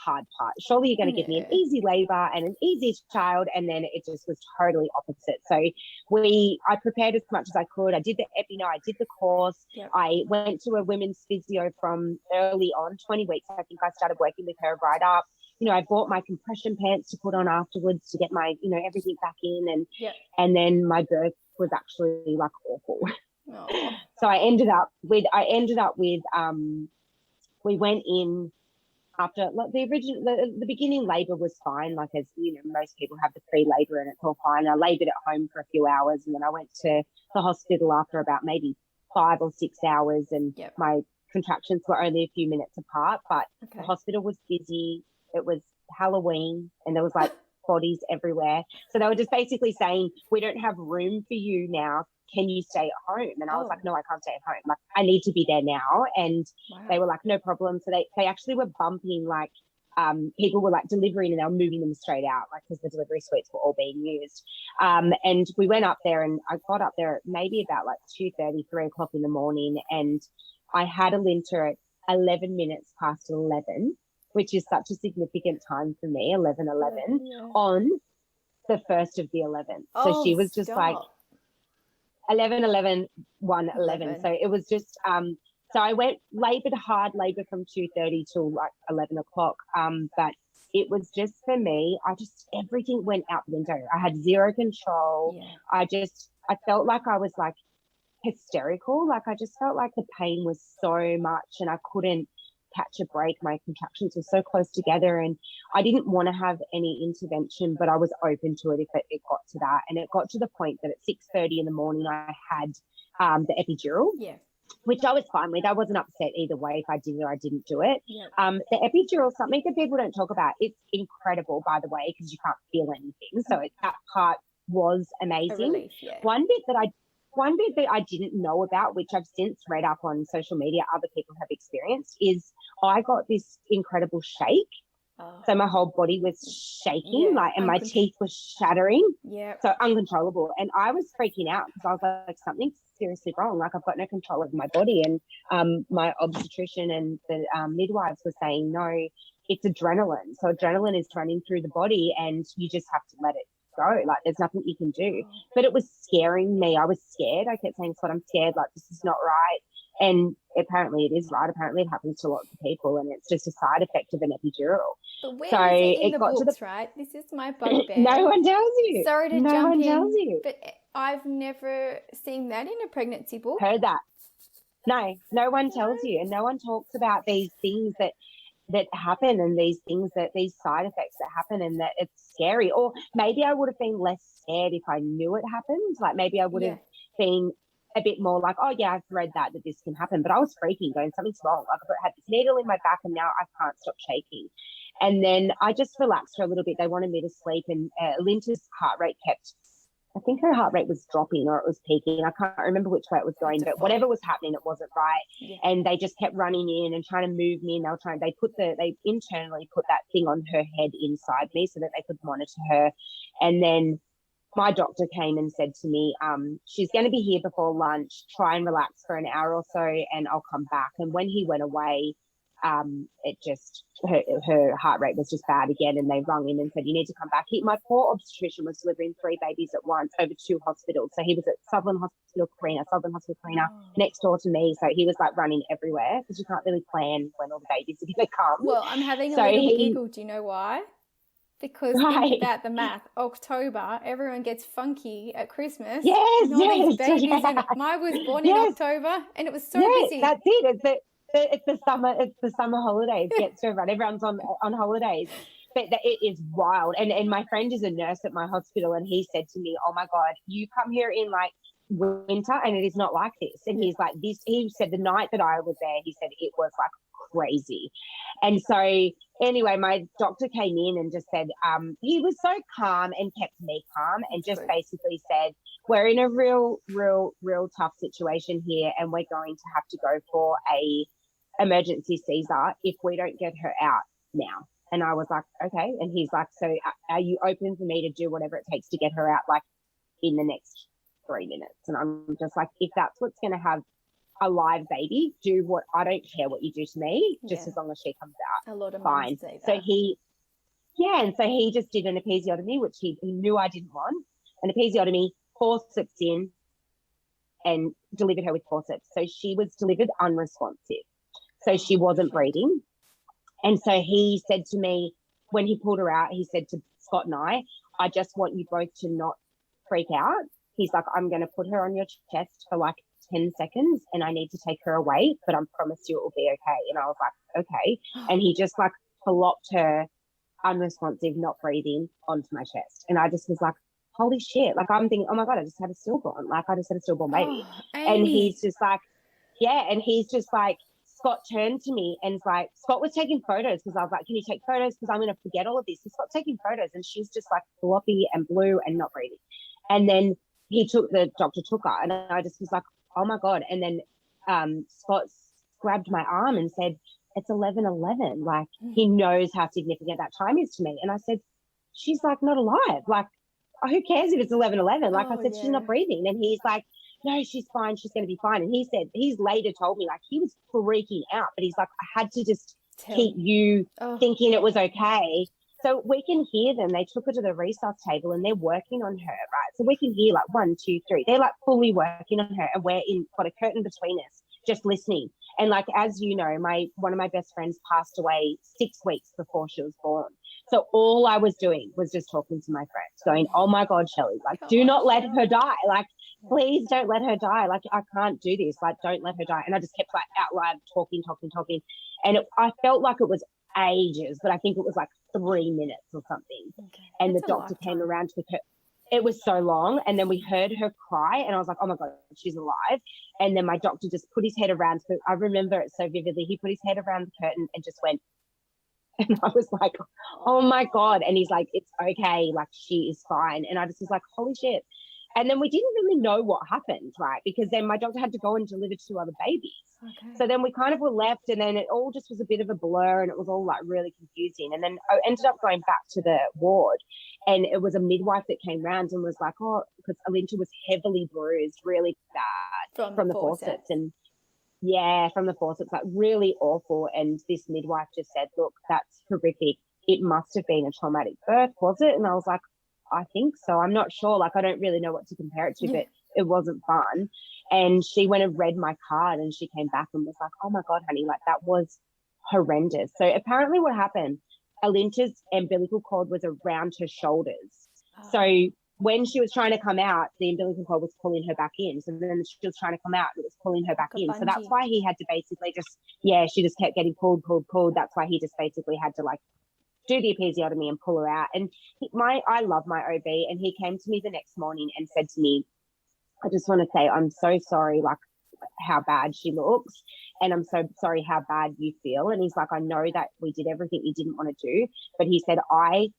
hard part. Surely you're going to give me an easy labor and an easy child. And then it just was totally opposite. So I prepared as much as I could. I did the epi-no, I did the course. Yep. I went to a women's physio from early on, 20 weeks. I think I started working with her right up. I bought my compression pants to put on afterwards to get my, everything back in. And then my birth was actually awful. Oh. So I ended up with, we went in after the beginning labor was fine. Like, as most people have the pre-labor and it's all fine. I labored at home for a few hours, and then I went to the hospital after about maybe 5 or 6 hours, and my contractions were only a few minutes apart, but the hospital was busy. It was Halloween, and there was bodies everywhere. So they were just basically saying, we don't have room for you now can you stay at home? And I was Oh. like, no, I can't stay at home. Like, I need to be there now. And Wow. they were like, no problem. So they actually were bumping, like, people were like delivering and they were moving them straight out, like, because the delivery suites were all being used. And we went up there, and I got up there maybe about like 2:30, 3 o'clock in the morning. And I had a linter at 11 minutes past 11, which is such a significant time for me, 11:11, on the 1st of the 11th. So she was just like 11:11, 1:11. So it was just, so I went hard labor from 2:30 till like 11 o'clock. But it was just, for me, everything went out the window. I had zero control. I felt like I was like hysterical. Like, I just felt like the pain was so much and I couldn't catch a break. My contractions were so close together, and I didn't want to have any intervention, but I was open to it if it got to that. And it got to the point that at 6:30 in the morning, I had the epidural. Which I was fine with. I wasn't upset either way if I did or I didn't do it. The epidural, something that people don't talk about. It's incredible, by the way, because you can't feel anything. So that part was amazing. Relief, One bit that I didn't know about, which I've since read up on social media, other people have experienced, is I got this incredible shake. So my whole body was shaking, and my teeth were shattering. So uncontrollable. And I was freaking out because I was like, something's seriously wrong. Like, I've got no control of my body. And my obstetrician and the midwives were saying, no, it's adrenaline. So adrenaline is running through the body and you just have to let it go. Like, there's nothing you can do. But it was scaring me. I was scared. I kept saying, Scott, I'm scared. Like, this is not right. And apparently it is right. Apparently it happens to lots of people, and it's just a side effect of an epidural. But where is it in the books, right? This is my bugbear. No one tells you. Sorry to no jump one in, tells you. but I've never seen that in a pregnancy book. Heard that. No one tells you, and no one talks about these things that happen, and these side effects that happen, and that it's scary. Or maybe I would have been less scared if I knew it happened. Like, maybe I would have been a bit more like, oh yeah, I've read that this can happen. But I was freaking, going, something's wrong. Like, I had this needle in my back and now I can't stop shaking. And then I just relaxed for a little bit. They wanted me to sleep, and Linta's heart rate I think her heart rate was dropping or it was peaking. I can't remember which way it was going, but whatever was happening, it wasn't right. And they just kept running in and trying to move me, and they internally put that thing on her head inside me so that they could monitor her. And then my doctor came and said to me, she's going to be here before lunch. Try and relax for an hour or so and I'll come back. And when he went away, her heart rate was just bad again, and they rung him and said, you need to come back. My poor obstetrician was delivering 3 babies at once over 2 hospitals. So he was at Southern Hospital Carina, next door to me. So he was like running everywhere, because you can't really plan when all the babies are going to come. Well, I'm having a little giggle. Do you know why? Because think about the math. October, everyone gets funky at Christmas. Yes, these babies. And mine was born in October, and it was so busy. That's it. It's the summer holidays. Gets to everyone. Everyone's on holidays. But it is wild. And my friend is a nurse at my hospital, and he said to me, oh my God, you come here in like winter and it is not like this. And he's like, he said the night that I was there, he said it was like crazy. And so anyway, my doctor came in and just said, he was so calm and kept me calm, and just basically said, we're in a real tough situation here, and we're going to have to go for a emergency Caesar if we don't get her out now. And I was like, okay. And he's like, so are you open for me to do whatever it takes to get her out, like, in the next 3 minutes? And I'm just like, if that's what's going to have a live baby, do what, I don't care what you do to me, just as long as she comes out. A lot of fine. mums say that. So he just did an episiotomy, which he knew I didn't want. An episiotomy, forceps in, and delivered her with forceps. So she was delivered unresponsive. So she wasn't breathing. And so he said to me, when he pulled her out, he said to Scott and I just want you both to not freak out. He's like, I'm going to put her on your chest for like 10 seconds and I need to take her away, but I promise you it will be okay. And I was like, okay. And he just like plopped her unresponsive, not breathing, onto my chest. And I just was like, holy shit. Like, I'm thinking, oh my God, I just had a stillborn. Like, I just had a stillborn baby. And he's just like, Scott turned to me and like, Scott was taking photos because I was like, can you take photos? Because I'm going to forget all of this. And Scott's taking photos and she's just like floppy and blue and not breathing. And then the doctor took her, and I just was like, oh my God. And then Scott grabbed my arm and said, it's 11:11. Like, he knows how significant that time is to me. And I said, she's like not alive. Like, who cares if it's 11:11? Like, I said, she's not breathing. And he's like, no, she's fine. She's going to be fine. And he said, he's later told me, like, he was freaking out, but he's like, I had to just keep you thinking it was okay. So we can hear them. They took her to the resus table and they're working on her, right? So we can hear like 1, 2, 3. They're like fully working on her, and we're got a curtain between us, just listening. And like, as you know, one of my best friends passed away 6 weeks before she was born. So all I was doing was just talking to my friends, going, oh my God, Shelley, like, do not let her die. Like, please don't let her die. Like, I can't do this. Like, don't let her die. And I just kept like out loud talking. And I felt like it was ages, but I think it was like 3 minutes or something. Okay. And the doctor came around to her. It was so long. And then we heard her cry and I was like, oh my God, she's alive. And then my doctor just put his head around. So I remember it so vividly. He put his head around the curtain and just went, and I was like, oh my God. And he's like, it's okay. Like, she is fine. And I just was like, holy shit. And then we didn't really know what happened, right? Because then my doctor had to go and deliver 2 other babies. Okay. So then we kind of were left, and then it all just was a bit of a blur, and it was all like really confusing. And then I ended up going back to the ward, and it was a midwife that came round and was like, oh, because Alinta was heavily bruised, really bad from the forceps. And yeah, from the forceps, like really awful. And this midwife just said, look, that's horrific. It must have been a traumatic birth, was it? And I was like, I think so. I'm not sure. Like, I don't really know what to compare it to, but it wasn't fun. And she went and read my card, and she came back and was like, oh my God, honey, like, that was horrendous. So apparently what happened, Alinta's umbilical cord was around her shoulders. Oh. So when she was trying to come out, the umbilical cord was pulling her back in. So then she was trying to come out, it was pulling her back in. So that's why he had to basically she just kept getting pulled. That's why he just basically had to like do the episiotomy and pull her out. And I love my OB, and he came to me the next morning and said to me, I just want to say, I'm so sorry, like, how bad she looks, and I'm so sorry how bad you feel. And he's like, I know that we did everything you didn't want to do, but he said, I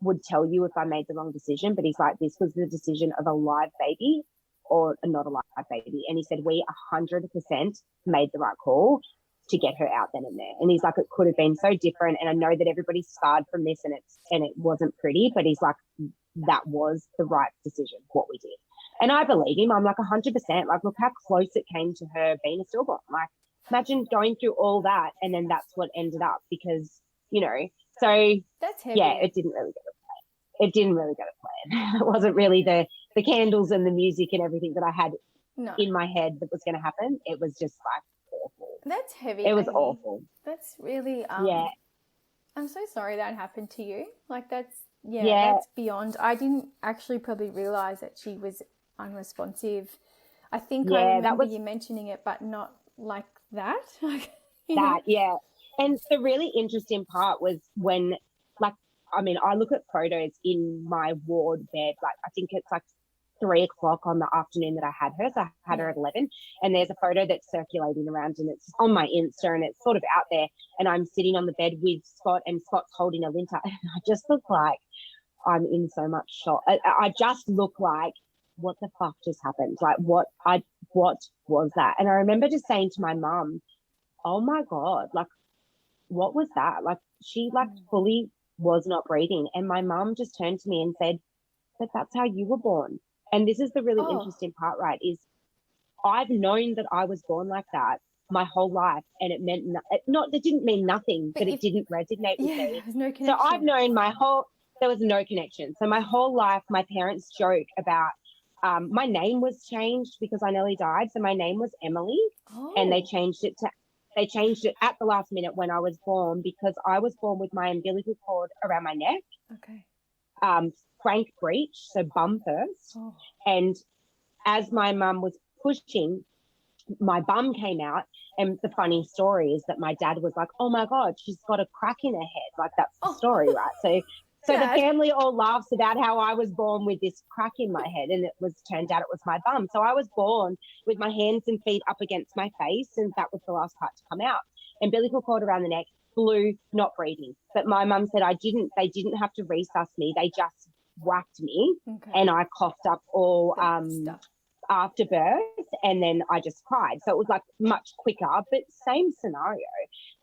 would tell you if I made the wrong decision, but he's like, this was the decision of a live baby or not a live baby. And he said, we 100% made the right call to get her out then and there. And he's like, it could have been so different. And I know that everybody's scarred from this, and it wasn't pretty, but he's like, that was the right decision, what we did. And I believe him. I'm like 100%. Like, look how close it came to her being a stillborn. Like, imagine going through all that, and then that's what ended up, because, you know, so that's heavy. Yeah, it didn't really go to plan. It didn't really go to plan. It wasn't really the candles and the music and everything that I had in my head that was going to happen. It was just like awful. That's heavy. It was awful. That's really I'm so sorry that happened to you. Like, that's beyond. I didn't actually probably realize that she was unresponsive. I think I remember you mentioning it, but not like that. And the really interesting part was when, like, I mean, I look at photos in my ward bed, like, I think it's like 3 o'clock on the afternoon that I had her. So I had her at 11, and there's a photo that's circulating around, and it's on my Insta, and it's sort of out there, and I'm sitting on the bed with Scott, and Scott's holding Alinta, and I just look like I'm in so much shock. I just look like, what the fuck just happened? Like, what was that? And I remember just saying to my mum, oh my God, like, what was that? Like, she like fully was not breathing. And my mum just turned to me and said, but that's how you were born. And this is the really interesting part, right, is I've known that I was born like that my whole life, and it meant it didn't mean nothing, but it didn't resonate with me. There was no connection. So I've known there was no connection. So my whole life, my parents joke about, my name was changed because I nearly died. So my name was Emily, and they changed it at the last minute when I was born, because I was born with my umbilical cord around my neck. Okay. Frank breech, so bum first. And as my mum was pushing, my bum came out. And the funny story is that my dad was like, oh my God, she's got a crack in her head. Like, that's the story, right? So the family all laughs about how I was born with this crack in my head, and turned out it was my bum. So I was born with my hands and feet up against my face, and that was the last part to come out. Umbilical cord around the neck, blue, not breathing. But my mum said they didn't have to resus me. They just whacked me, Okay. and I coughed up all Stuff. after birth, and then I just cried. So it was like much quicker, but same scenario.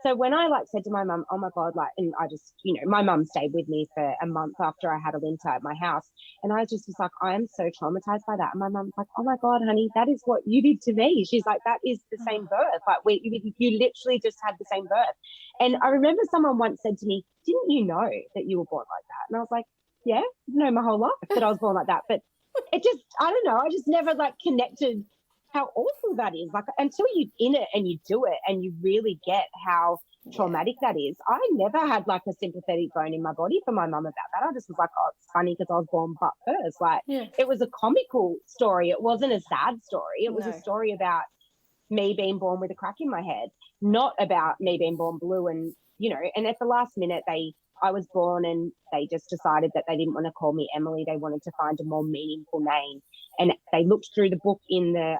So when I like said to my mum, oh my God, like, and I just, my mum stayed with me for a month after I had a Linta at my house. And I just was like, I am so traumatized by that. And my mum's like, oh my God, honey, that is what you did to me. She's like, that is the same birth. Like you literally just had the same birth. And I remember someone once said to me, didn't you know that you were born like that? And I was like, yeah, no, my whole life that I was born like that. But it just, I don't know, I just never like connected how awful that is. Like until you're in it and you do it and you really get how traumatic that is. I never had like a sympathetic bone in my body for my mum about that. I just was like, oh, it's funny because I was born butt first. Like it was a comical story. It wasn't a sad story. It was a story about me being born with a crack in my head, not about me being born blue. And, and at the last minute I was born and they just decided that they didn't want to call me Emily. They wanted to find a more meaningful name. And they looked through the book in the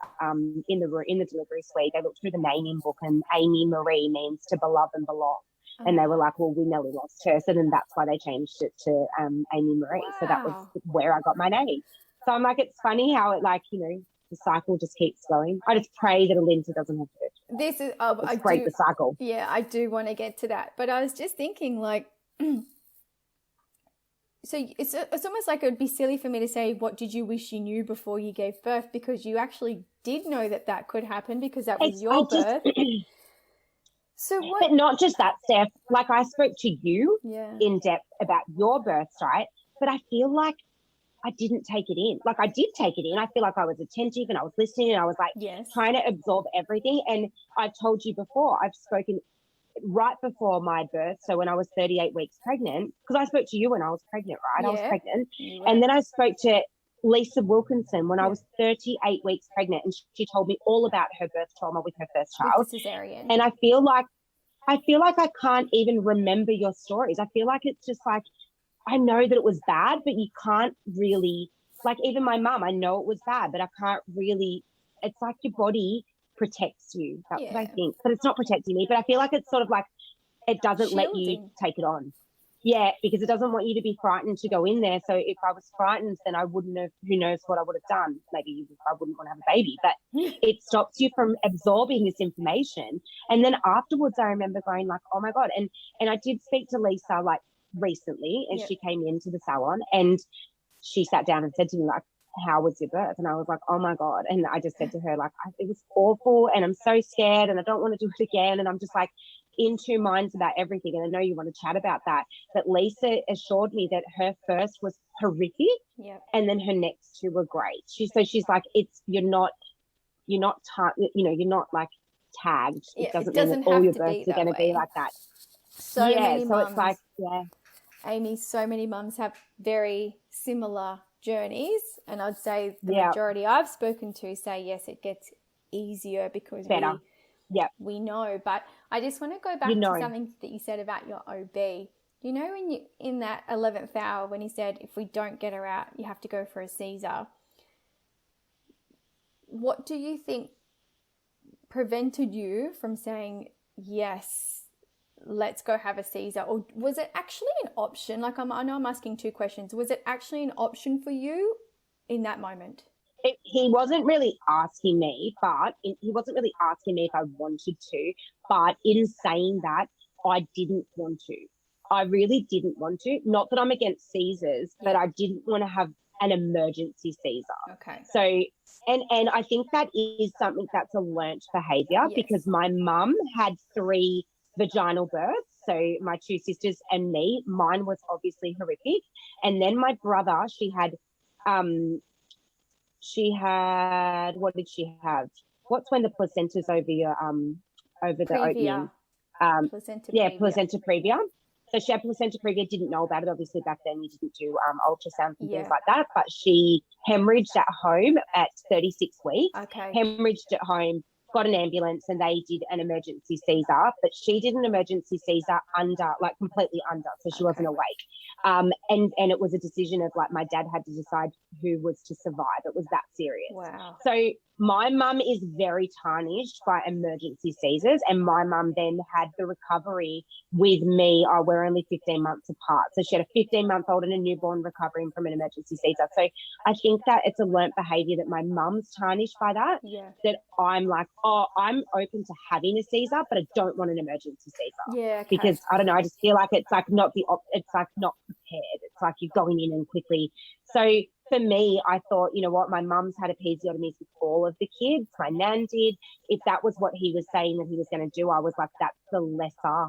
delivery suite. They looked through the naming book, and Amy Maree means to beloved and belong. And they were like, well, we nearly lost her. So then that's why they changed it to Amy Maree. Wow. So that was where I got my name. So I'm like, it's funny how it the cycle just keeps going. I just pray that Alinta doesn't have to. This is, break the cycle. Yeah, I do want to get to that. But I was just thinking so it's almost like it would be silly for me to say, what did you wish you knew before you gave birth? Because you actually did know that could happen because that was your birth. So what? But not just that, Steph. Like I spoke to you in depth about your births, right? But I feel like I didn't take it in. Like I did take it in. I feel like I was attentive and I was listening and I was like trying to absorb everything. And I told you before, I've spoken right before my birth. So when I was 38 weeks pregnant, because I spoke to you when I was pregnant, right? I was pregnant. And then I spoke to Lisa Wilkinson when I was 38 weeks pregnant, and she told me all about her birth trauma with her first child. Cesarean. And I feel like I can't even remember your stories. I feel like it's just like, I know that it was bad, but you can't really, like even my mum, I know it was bad, but I can't really, it's like your body protects you. That's what I think. But it's not protecting me. But I feel like it's sort of like it doesn't let you take it on. Yeah, because it doesn't want you to be frightened to go in there. So if I was frightened, then I wouldn't have, who knows what I would have done. Maybe I wouldn't want to have a baby. But it stops you from absorbing this information. And then afterwards, I remember going like, oh my God. And I did speak to Lisa like recently, and she came into the salon and she sat down and said to me like, how was your birth? And I was like, oh my God. And I just said to her, like, it was awful and I'm so scared and I don't want to do it again. And I'm just like in two minds about everything. And I know you want to chat about that. But Lisa assured me that her first was horrific and then her next two were great. She's like, you're not like tagged. It doesn't mean that all your births are going to be like that. So many mums, it's like, Amy, so many mums have very similar journeys, and I'd say the majority I've spoken to say yes, it gets easier because we know. But I just want to go back to something that you said about your OB. You know, when you in that 11th hour when he said if we don't get her out, you have to go for a Caesar. What do you think prevented you from saying yes, let's go have a Caesar? Or was it actually an option? Like I know I'm asking two questions. Was it actually an option for you in that moment? He wasn't really asking me, if I wanted to. But in saying that, I didn't want to. I really didn't want to. Not that I'm against Caesars, but I didn't want to have an emergency Caesar. Okay. So, and I think that is something that's a learnt behaviour because my mum had 3 vaginal births. So my 2 sisters and me, mine was obviously horrific. And then my brother, she had, what did she have? What's when the placenta's over your, over the opening? Placenta previa. So she had placenta previa, didn't know about it. Obviously back then you didn't do ultrasounds and things like that, but she hemorrhaged at home at 36 weeks, hemorrhaged at home, got an ambulance and they did an emergency Caesar, but she did an emergency Caesar under, like completely under, so she wasn't awake. And it was a decision of like my dad had to decide who was to survive. It was that serious. Wow. So my mum is very tarnished by emergency Caesars, and my mum then had the recovery with me. Oh, we're only 15 months apart. So she had a 15-month-old and a newborn recovering from an emergency Caesar. So I think that it's a learnt behaviour that my mum's tarnished by that, that I'm like, oh, I'm open to having a Caesar, but I don't want an emergency Caesar. Yeah. Okay. Because I don't know, I just feel like it's like not it's like not prepared. It's like you're going in and quickly. So for me, I thought, you know what, my mum's had episiotomies with all of the kids. My nan did. If that was what he was saying that he was going to do, I was like, that's the lesser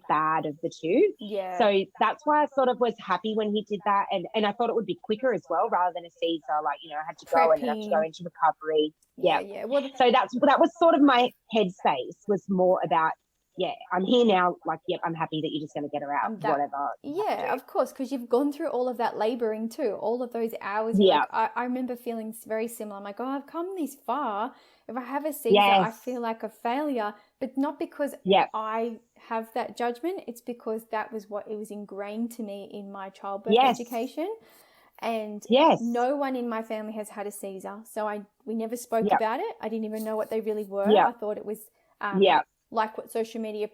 bad of the two. Yeah. So that's why I sort of was happy when he did that. And I thought it would be quicker as well, rather than a Caesar. Like, you know, I had to go and have to go into recovery. Yeah. Well, so that was sort of my headspace, was more about, yeah, I'm here now. Like, yep, I'm happy that you're just going to get her out, whatever. Yeah, of course, because you've gone through all of that labouring too, all of those hours. Yeah. Like, I remember feeling very similar. I'm like, oh, I've come this far. If I have a Caesar, I feel like a failure, but not because I have that judgment. It's because that was what it was ingrained to me in my childbirth education. And no one in my family has had a Caesar, so we never spoke about it. I didn't even know what they really were. I thought it was like what social media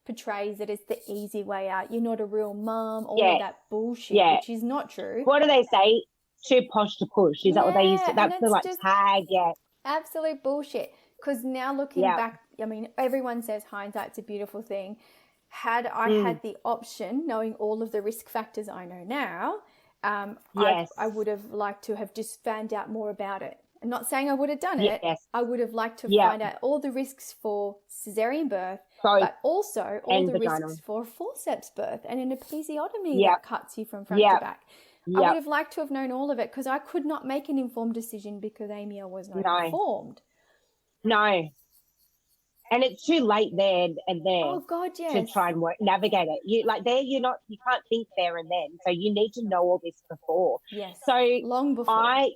portrays, that it's the easy way out. You're not a real mum, all of that bullshit, which is not true. What do they say? Too posh to push. Is that what they used to? That's the like tag, absolute bullshit. Because now looking back, I mean, everyone says hindsight's a beautiful thing. Had I had the option, knowing all of the risk factors I know now, I would have liked to have just found out more about it. I'm not saying I would have done it. I would have liked to find out all the risks for cesarean birth, but also all the risks for a forceps birth and an episiotomy that cuts you from front to back. I would have liked to have known all of it, because I could not make an informed decision because Amy was not informed. No. And it's too late there and there. Oh God, to try and navigate it. You can't think there and then. So you need to know all this before. Yes. So long before.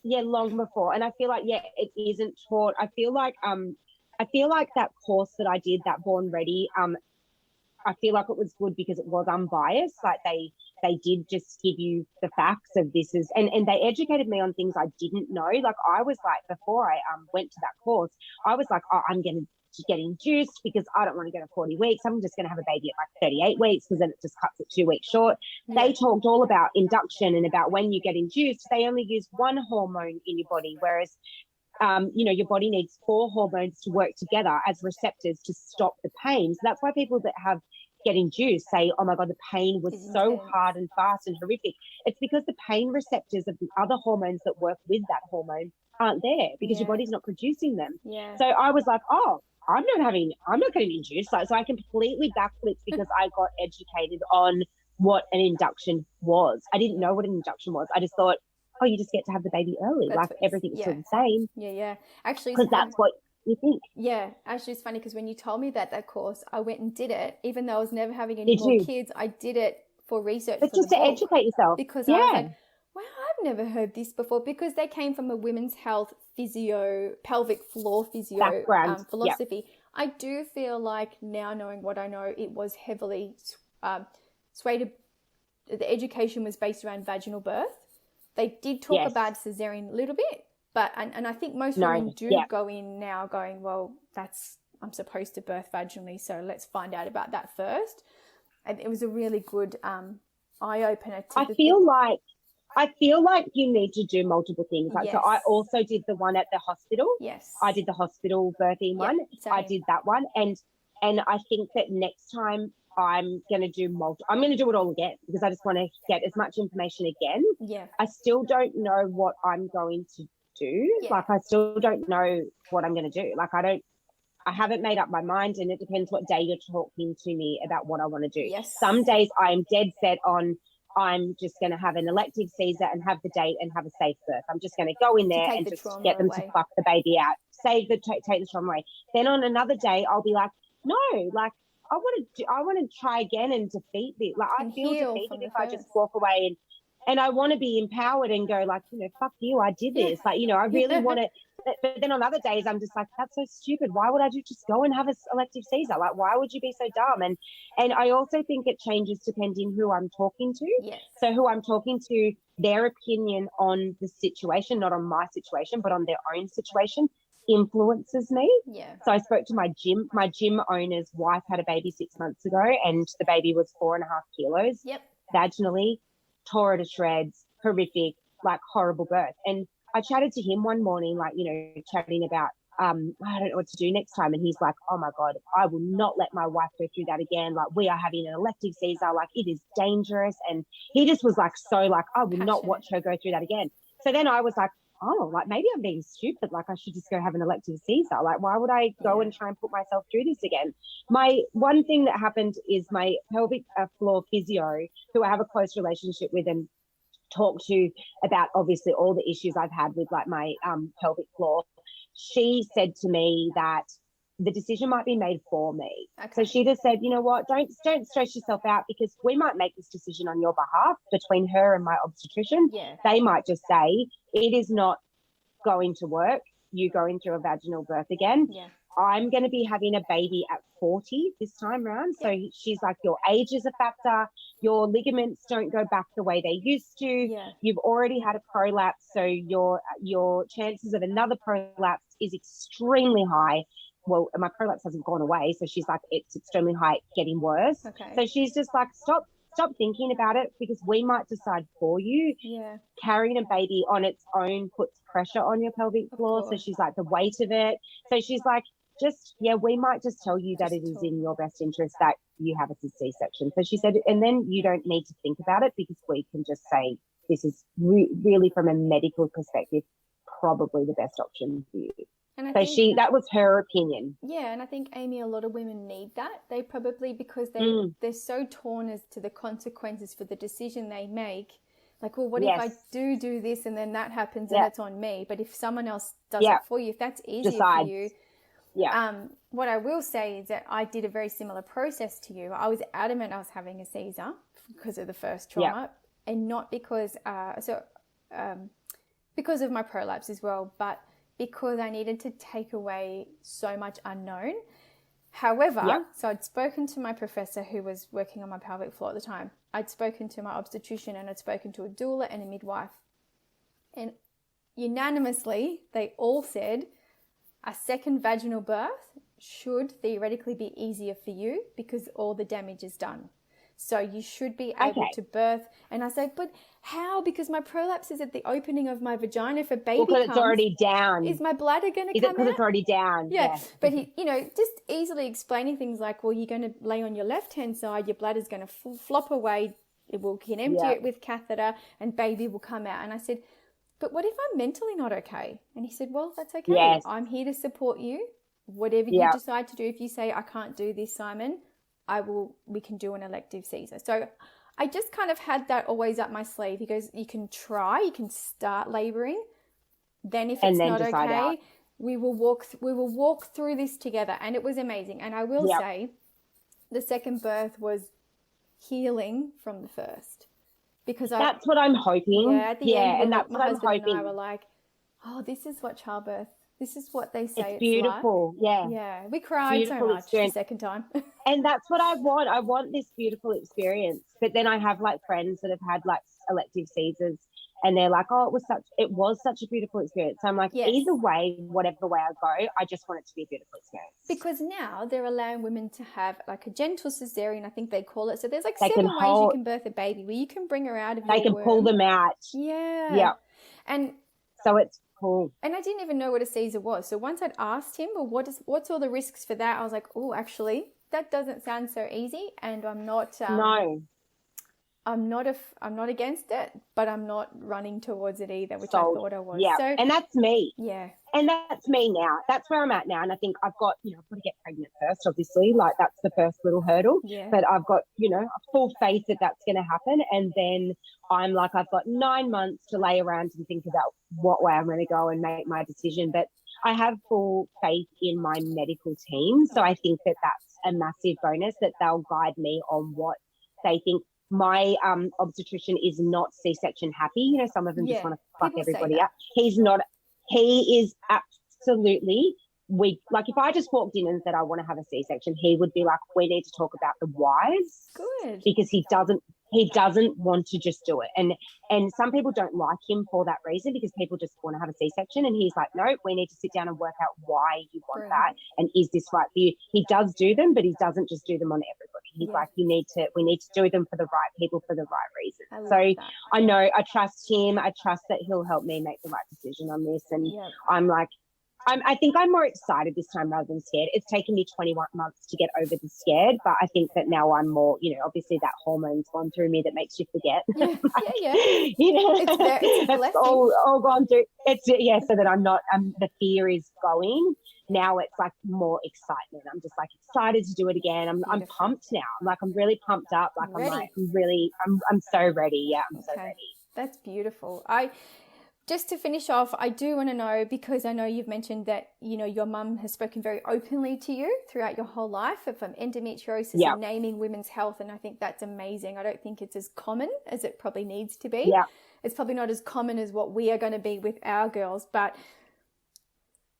Long before. And I feel like it isn't taught. I feel like that course that I did, that Born Ready, I feel like it was good because it was unbiased. Like they did just give you the facts of this is, and they educated me on things I didn't know. Like I was like, before I went to that course, I was like, oh, I'm going to get induced because I don't want to go to 40 weeks. I'm just going to have a baby at like 38 weeks because then it just cuts it 2 weeks short. They talked all about induction and about when you get induced, they only use one hormone in your body, whereas your body needs 4 hormones to work together as receptors to stop the pain. So that's why people that get induced say, oh my God, the pain was so hard and fast and horrific. It's because the pain receptors of the other hormones that work with that hormone aren't there because your body's not producing them. Yeah. So I was like, oh, I'm not getting induced. So I completely backflipped because I got educated on what an induction was. I didn't know what an induction was. I just thought, oh, you just get to have the baby early. Everything's still the same. Yeah. Actually, because that's what you think. Yeah. Actually, it's funny because when you told me that course, I went and did it. Even though I was never having any more kids, I did it for research. But just to educate yourself. Because I was like, wow, I've never heard this before, because they came from a women's health physio, pelvic floor physio philosophy. I do feel like now, knowing what I know, it was heavily swayed. The education was based around vaginal birth. They did talk about cesarean a little bit, but and I think most women do go in now going, well, I'm supposed to birth vaginally, so let's find out about that first. And it was a really good eye opener. I feel like you need to do multiple things. So I also did the one at the hospital. Yes. I did the hospital birthing one. Same. I did that one. And I think that next time I'm going to do I'm going to do it all again because I just want to get as much information again. Yeah. I still don't know what I'm going to do. Yeah. Like I still don't know what I'm going to do. Like I haven't made up my mind, and it depends what day you're talking to me about what I want to do. Yes. Some days I am dead set on I'm just going to have an elective Caesar and have the date and have a safe birth. I'm just going to go in there and just get them to fuck the baby out, take the trauma away. Then on another day, I'll be like, no, like I want to try again and defeat this. Like I feel defeated if I just walk away and I want to be empowered and go like, fuck you, I did this. Like, I really want to but then on other days, I'm just like, that's so stupid. Why would I just go and have a elective Caesar? Like, why would you be so dumb? And I also think it changes depending who I'm talking to. Yes. So who I'm talking to, their opinion on the situation, not on my situation, but on their own situation, influences me. Yeah. So I spoke to my gym owner's wife had a baby 6 months ago, and the baby was 4.5 kilos. Yep. Vaginally, tore her to shreds, horrific, like horrible birth. And I chatted to him one morning, like, chatting about, I don't know what to do next time. And he's like, oh my God, I will not let my wife go through that again. Like, we are having an elective Caesar, like it is dangerous. And he just was like, so like, I will not watch her go through that again. So then I was like, oh, like maybe I'm being stupid. Like I should just go have an elective Caesar. Like, why would I go and try and put myself through this again? My one thing that happened is my pelvic floor physio, who I have a close relationship with and talk to about obviously all the issues I've had with like my pelvic floor. She said to me that the decision might be made for me. Okay. So she just said, you know what, don't stress yourself out, because we might make this decision on your behalf between her and my obstetrician. Yeah. They might just say, it is not going to work. You're going through a vaginal birth again. Yeah. I'm going to be having a baby at 40 this time around. So she's like, your age is a factor. Your ligaments don't go back the way they used to. Yeah. You've already had a prolapse. So your chances of another prolapse is extremely high. Well, my prolapse hasn't gone away. So she's like, it's extremely high, getting worse. Okay. So she's just like, stop thinking about it, because we might decide for you. Yeah. Carrying a baby on its own puts pressure on your pelvic floor. So she's like, the weight of it. So she's like, we might just tell you that it is in your best interest that you have a C-section. So she said, and then you don't need to think about it, because we can just say this is really, from a medical perspective, probably the best option for you. And that was her opinion. Yeah, and I think, Amy, a lot of women need that. They probably, because they're so torn as to the consequences for the decision they make. Like, well, what if I do this and then that happens and it's on me? But if someone else does it for you, if that's easier for you. Yeah. What I will say is that I did a very similar process to you. I was adamant I was having a Caesar because of the first trauma, and not because because of my prolapse as well, but because I needed to take away so much unknown. However, so I'd spoken to my professor who was working on my pelvic floor at the time. I'd spoken to my obstetrician, and I'd spoken to a doula and a midwife. And unanimously, they all said a second vaginal birth should theoretically be easier for you because all the damage is done. So you should be able to birth. And I said, but how? Because my prolapse is at the opening of my vagina. If a baby because it's already down. Is my bladder going to come out? Because it's already down. Yeah. But he, just easily explaining things like, well, you're going to lay on your left-hand side, your bladder's going to flop away, can empty it with catheter, and baby will come out. And I said, but what if I'm mentally not okay? And he said, well, that's okay. Yes. I'm here to support you. Whatever you decide to do, if you say, I can't do this, Simon, we can do an elective Caesar. So I just kind of had that always up my sleeve. He goes, you can try, you can start laboring. Then if it's not okay, we will walk through this together. And it was amazing. And I will say the second birth was healing from the first. Because that's what I'm hoping. Yeah, at the end, and that's my what I'm husband hoping. and I were like, oh, this is what childbirth, this is what they say it's beautiful. Like. Yeah, we cried so much the second time. And that's what I want. I want this beautiful experience. But then I have like friends that have had like elective Caesars, and they're like, oh, it was such a beautiful experience. So I'm like, either way, whatever way I go, I just want it to be a beautiful experience. Because now they're allowing women to have like a gentle cesarean, I think they call it. So there's like 7 ways you can birth a baby, where you can bring her out of your womb. They can pull them out. Yeah. Yeah. And so it's cool. And I didn't even know what a Caesar was. So once I'd asked him, well, what's all the risks for that? I was like, oh, actually, that doesn't sound so easy. And I'm not... I'm not against it, but I'm not running towards it either, which I thought I was. Yeah, so, and that's me. Yeah. And that's me now. That's where I'm at now. And I think I've got to get pregnant first, obviously. Like, that's the first little hurdle. Yeah. But I've got, full faith that that's going to happen. And then I'm like, I've got 9 months to lay around and think about what way I'm going to go and make my decision. But I have full faith in my medical team. So I think that that's a massive bonus, that they'll guide me on what they think. My obstetrician is not C-section happy. Some of them just want to fuck everybody up. He's he is absolutely, like if I just walked in and said I want to have a C-section, he would be like, we need to talk about the whys. Good. Because he doesn't want to just do it. And some people don't like him for that reason, because people just want to have a C-section, and he's like, no, we need to sit down and work out why you want that, and is this right for you? He does do them, but he doesn't just do them on everybody. He's like, we need to do them for the right people for the right reason. So I know, I trust him. I trust that he'll help me make the right decision on this. And I'm like, I think I'm more excited this time rather than scared. It's taken me 21 months to get over the scared, but I think that now I'm more, obviously that hormone's gone through me that makes you forget. It's all gone through. So that I'm not, the fear is going. Now it's like more excitement. I'm just like excited to do it again. I'm pumped now. I'm really pumped up. I'm so ready. Yeah, I'm so ready. That's beautiful. Just to finish off, I do want to know, because I know you've mentioned that, your mum has spoken very openly to you throughout your whole life from endometriosis and naming women's health. And I think that's amazing. I don't think it's as common as it probably needs to be. Yeah. It's probably not as common as what we are going to be with our girls. But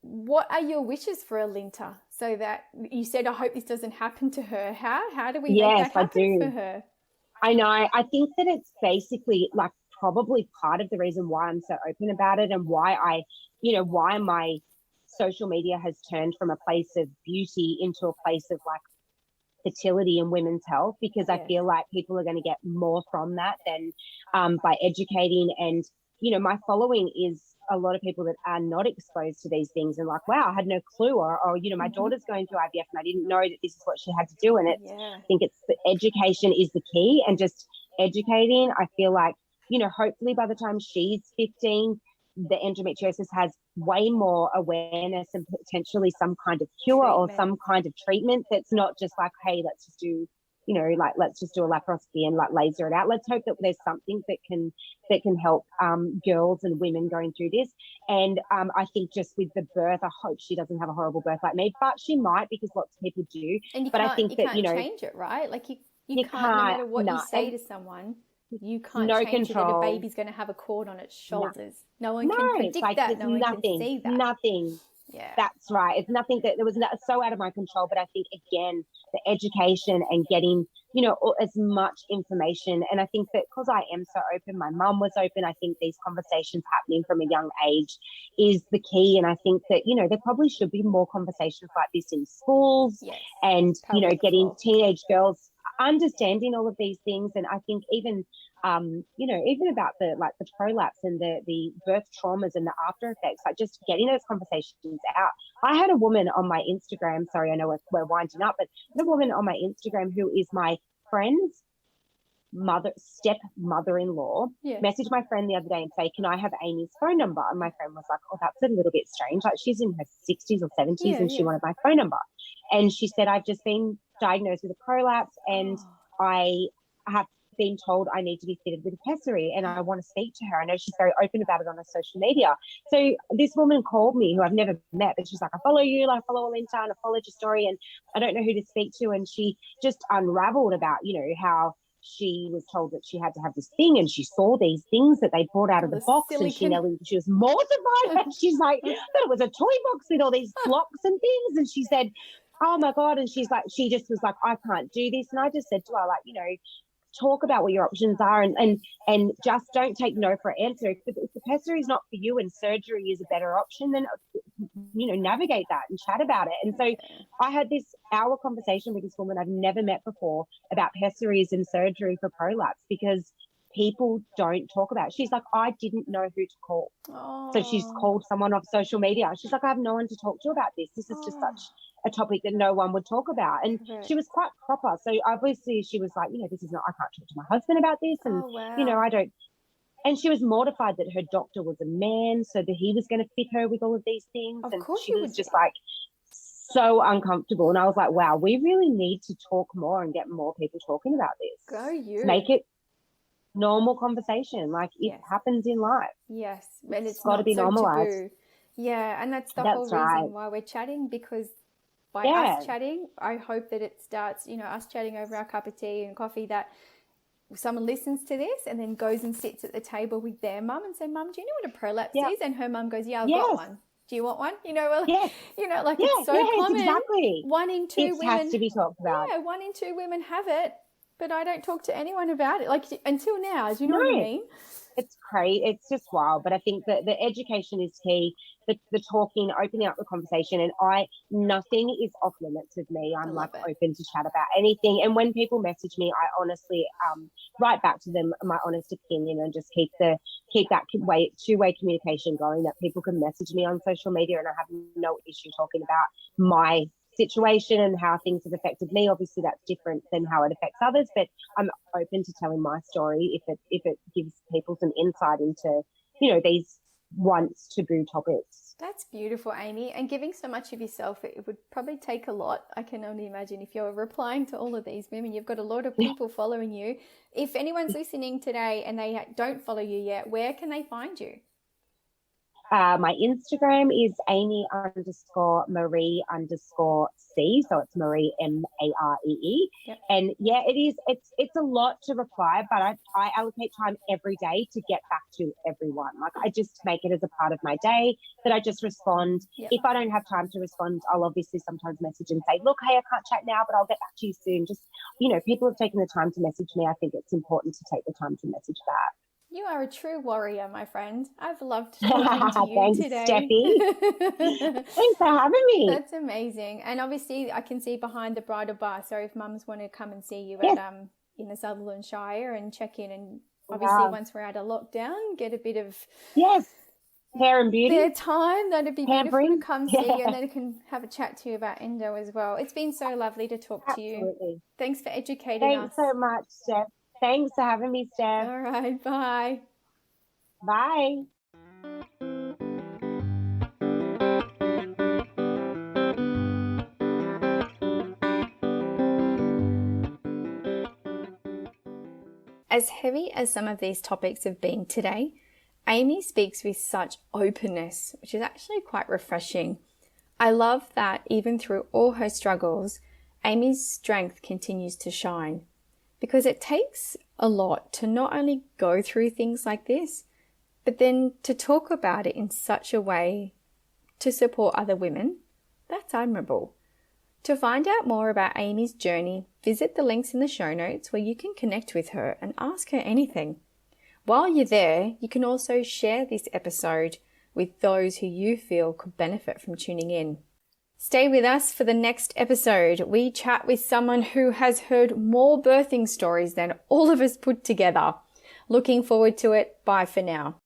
what are your wishes for Alinta? So that you said, I hope this doesn't happen to her. How do we make that happen for her? I know. I think that it's basically like probably part of the reason why I'm so open about it, and why why my social media has turned from a place of beauty into a place of like fertility and women's health, because I feel like people are going to get more from that than by educating. And, my following is a lot of people that are not exposed to these things and like, wow, I had no clue. Or my daughter's going through IVF and I didn't know that this is what she had to do. And I think it's the education is the key, and just educating. I feel like, hopefully by the time she's 15, the endometriosis has way more awareness and potentially some kind of cure or some kind of treatment that's not just like, hey, let's just do, let's just do a laparoscopy and like laser it out. Let's hope that there's something that can help girls and women going through this. And I think just with the birth, I hope she doesn't have a horrible birth like me, but she might, because lots of people do. And I think that change it, right? Like you can't, no matter what you say to someone. You can't change it that a baby's going to have a cord on its shoulders. No one can predict that. No one can see that. Nothing. Yeah. That's right. It's nothing that was so out of my control. But I think, again, the education and getting, as much information. And I think that because I am so open, my mum was open, I think these conversations happening from a young age is the key. And I think that, there probably should be more conversations like this in schools and, getting teenage girls understanding all of these things. And I think even even about the prolapse and the birth traumas and the after effects, like just getting those conversations out. I had a woman on my Instagram, sorry, I know we're winding up, but I had a woman on my Instagram who is my friend's step-mother-in-law message my friend the other day and say, can I have Amy's phone number? And my friend was like, oh, that's a little bit strange. Like, she's in her 60s or 70s and she wanted my phone number. And she said, I've just been diagnosed with a prolapse and I have been told I need to be fitted with a pessary and I want to speak to her. I know she's very open about it on her social media. So this woman called me, who I've never met, but she's like, I follow you, I follow Alinta, and I followed your story and I don't know who to speak to. And she just unraveled about, how she was told that she had to have this thing, and she saw these things that they brought out of the box, and she was mortified. She's like, I thought it was a toy box with all these blocks and things. And she said, oh my God. And she's like, she just was like, I can't do this. And I just said to her, like, talk about what your options are and just don't take no for an answer. If the pessary is not for you and surgery is a better option, then navigate that and chat about it. And so I had this hour conversation with this woman I've never met before about pessaries and surgery for prolapse, because people don't talk about it. She's like, I didn't know who to call. So she's called someone off social media. She's like, I have no one to talk to about this. This is just such a topic that no one would talk about. And she was quite proper. So obviously she was like, this is not, I can't talk to my husband about this. And, I don't. And she was mortified that her doctor was a man, so that he was going to fit her with all of these things. Of course she was just like so uncomfortable. And I was like, wow, we really need to talk more and get more people talking about this. Go you. Make it normal conversation, like it happens in life. Yes, and it's got to be normalized. Taboo. Yeah, and that's the whole reason why we're chatting, because by us chatting, I hope that it starts, us chatting over our cup of tea and coffee, that someone listens to this and then goes and sits at the table with their mum and say, Mum, do you know what a prolapse is? And her mum goes, yeah, I've got one. Do you want one? You know, well, it's so common. Exactly. 1 in 2 women has to be talked about. Yeah, 1 in 2 women have it, but I don't talk to anyone about it. Like until now, do you know what I mean? It's crazy. It's just wild. But I think that the education is key. The talking, opening up the conversation, and nothing is off limits with me. I'm like open to chat about anything. And when people message me, I honestly write back to them my honest opinion and just keep that two-way communication going, that people can message me on social media, and I have no issue talking about my situation and how things have affected me. Obviously that's different than how it affects others, but I'm open to telling my story if it gives people some insight into, these once taboo topics. That's beautiful, Amy. And giving so much of yourself, it would probably take a lot. I can only imagine if you're replying to all of these women, you've got a lot of people following you. If anyone's listening today and they don't follow you yet, where can they find you? My Instagram is Amy_Maree_C. So it's Maree, Maree. Yep. And it's a lot to reply, but I allocate time every day to get back to everyone. Like I just make it as a part of my day that I just respond. Yep. If I don't have time to respond, I'll obviously sometimes message and say, look, hey, I can't chat now, but I'll get back to you soon. Just, people have taken the time to message me. I think it's important to take the time to message back. You are a true warrior, my friend. I've loved talking to you Thanks, today. Steffi. Thanks for having me. That's amazing. And obviously I can see behind the bridal bar. So if mums want to come and see you at in the Sutherland Shire and check in, and obviously once we're out of lockdown, get a bit of hair and beauty. Their time, that'd be beautiful to come see you, and then I can have a chat to you about endo as well. It's been so lovely to talk to you. Thanks for educating us. Thanks so much, Steph. Thanks for having me, Steph. All right, bye. Bye. As heavy as some of these topics have been today, Amy speaks with such openness, which is actually quite refreshing. I love that even through all her struggles, Amy's strength continues to shine. Because it takes a lot to not only go through things like this, but then to talk about it in such a way to support other women. That's admirable. To find out more about Amy's journey, visit the links in the show notes where you can connect with her and ask her anything. While you're there, you can also share this episode with those who you feel could benefit from tuning in. Stay with us for the next episode. We chat with someone who has heard more birthing stories than all of us put together. Looking forward to it. Bye for now.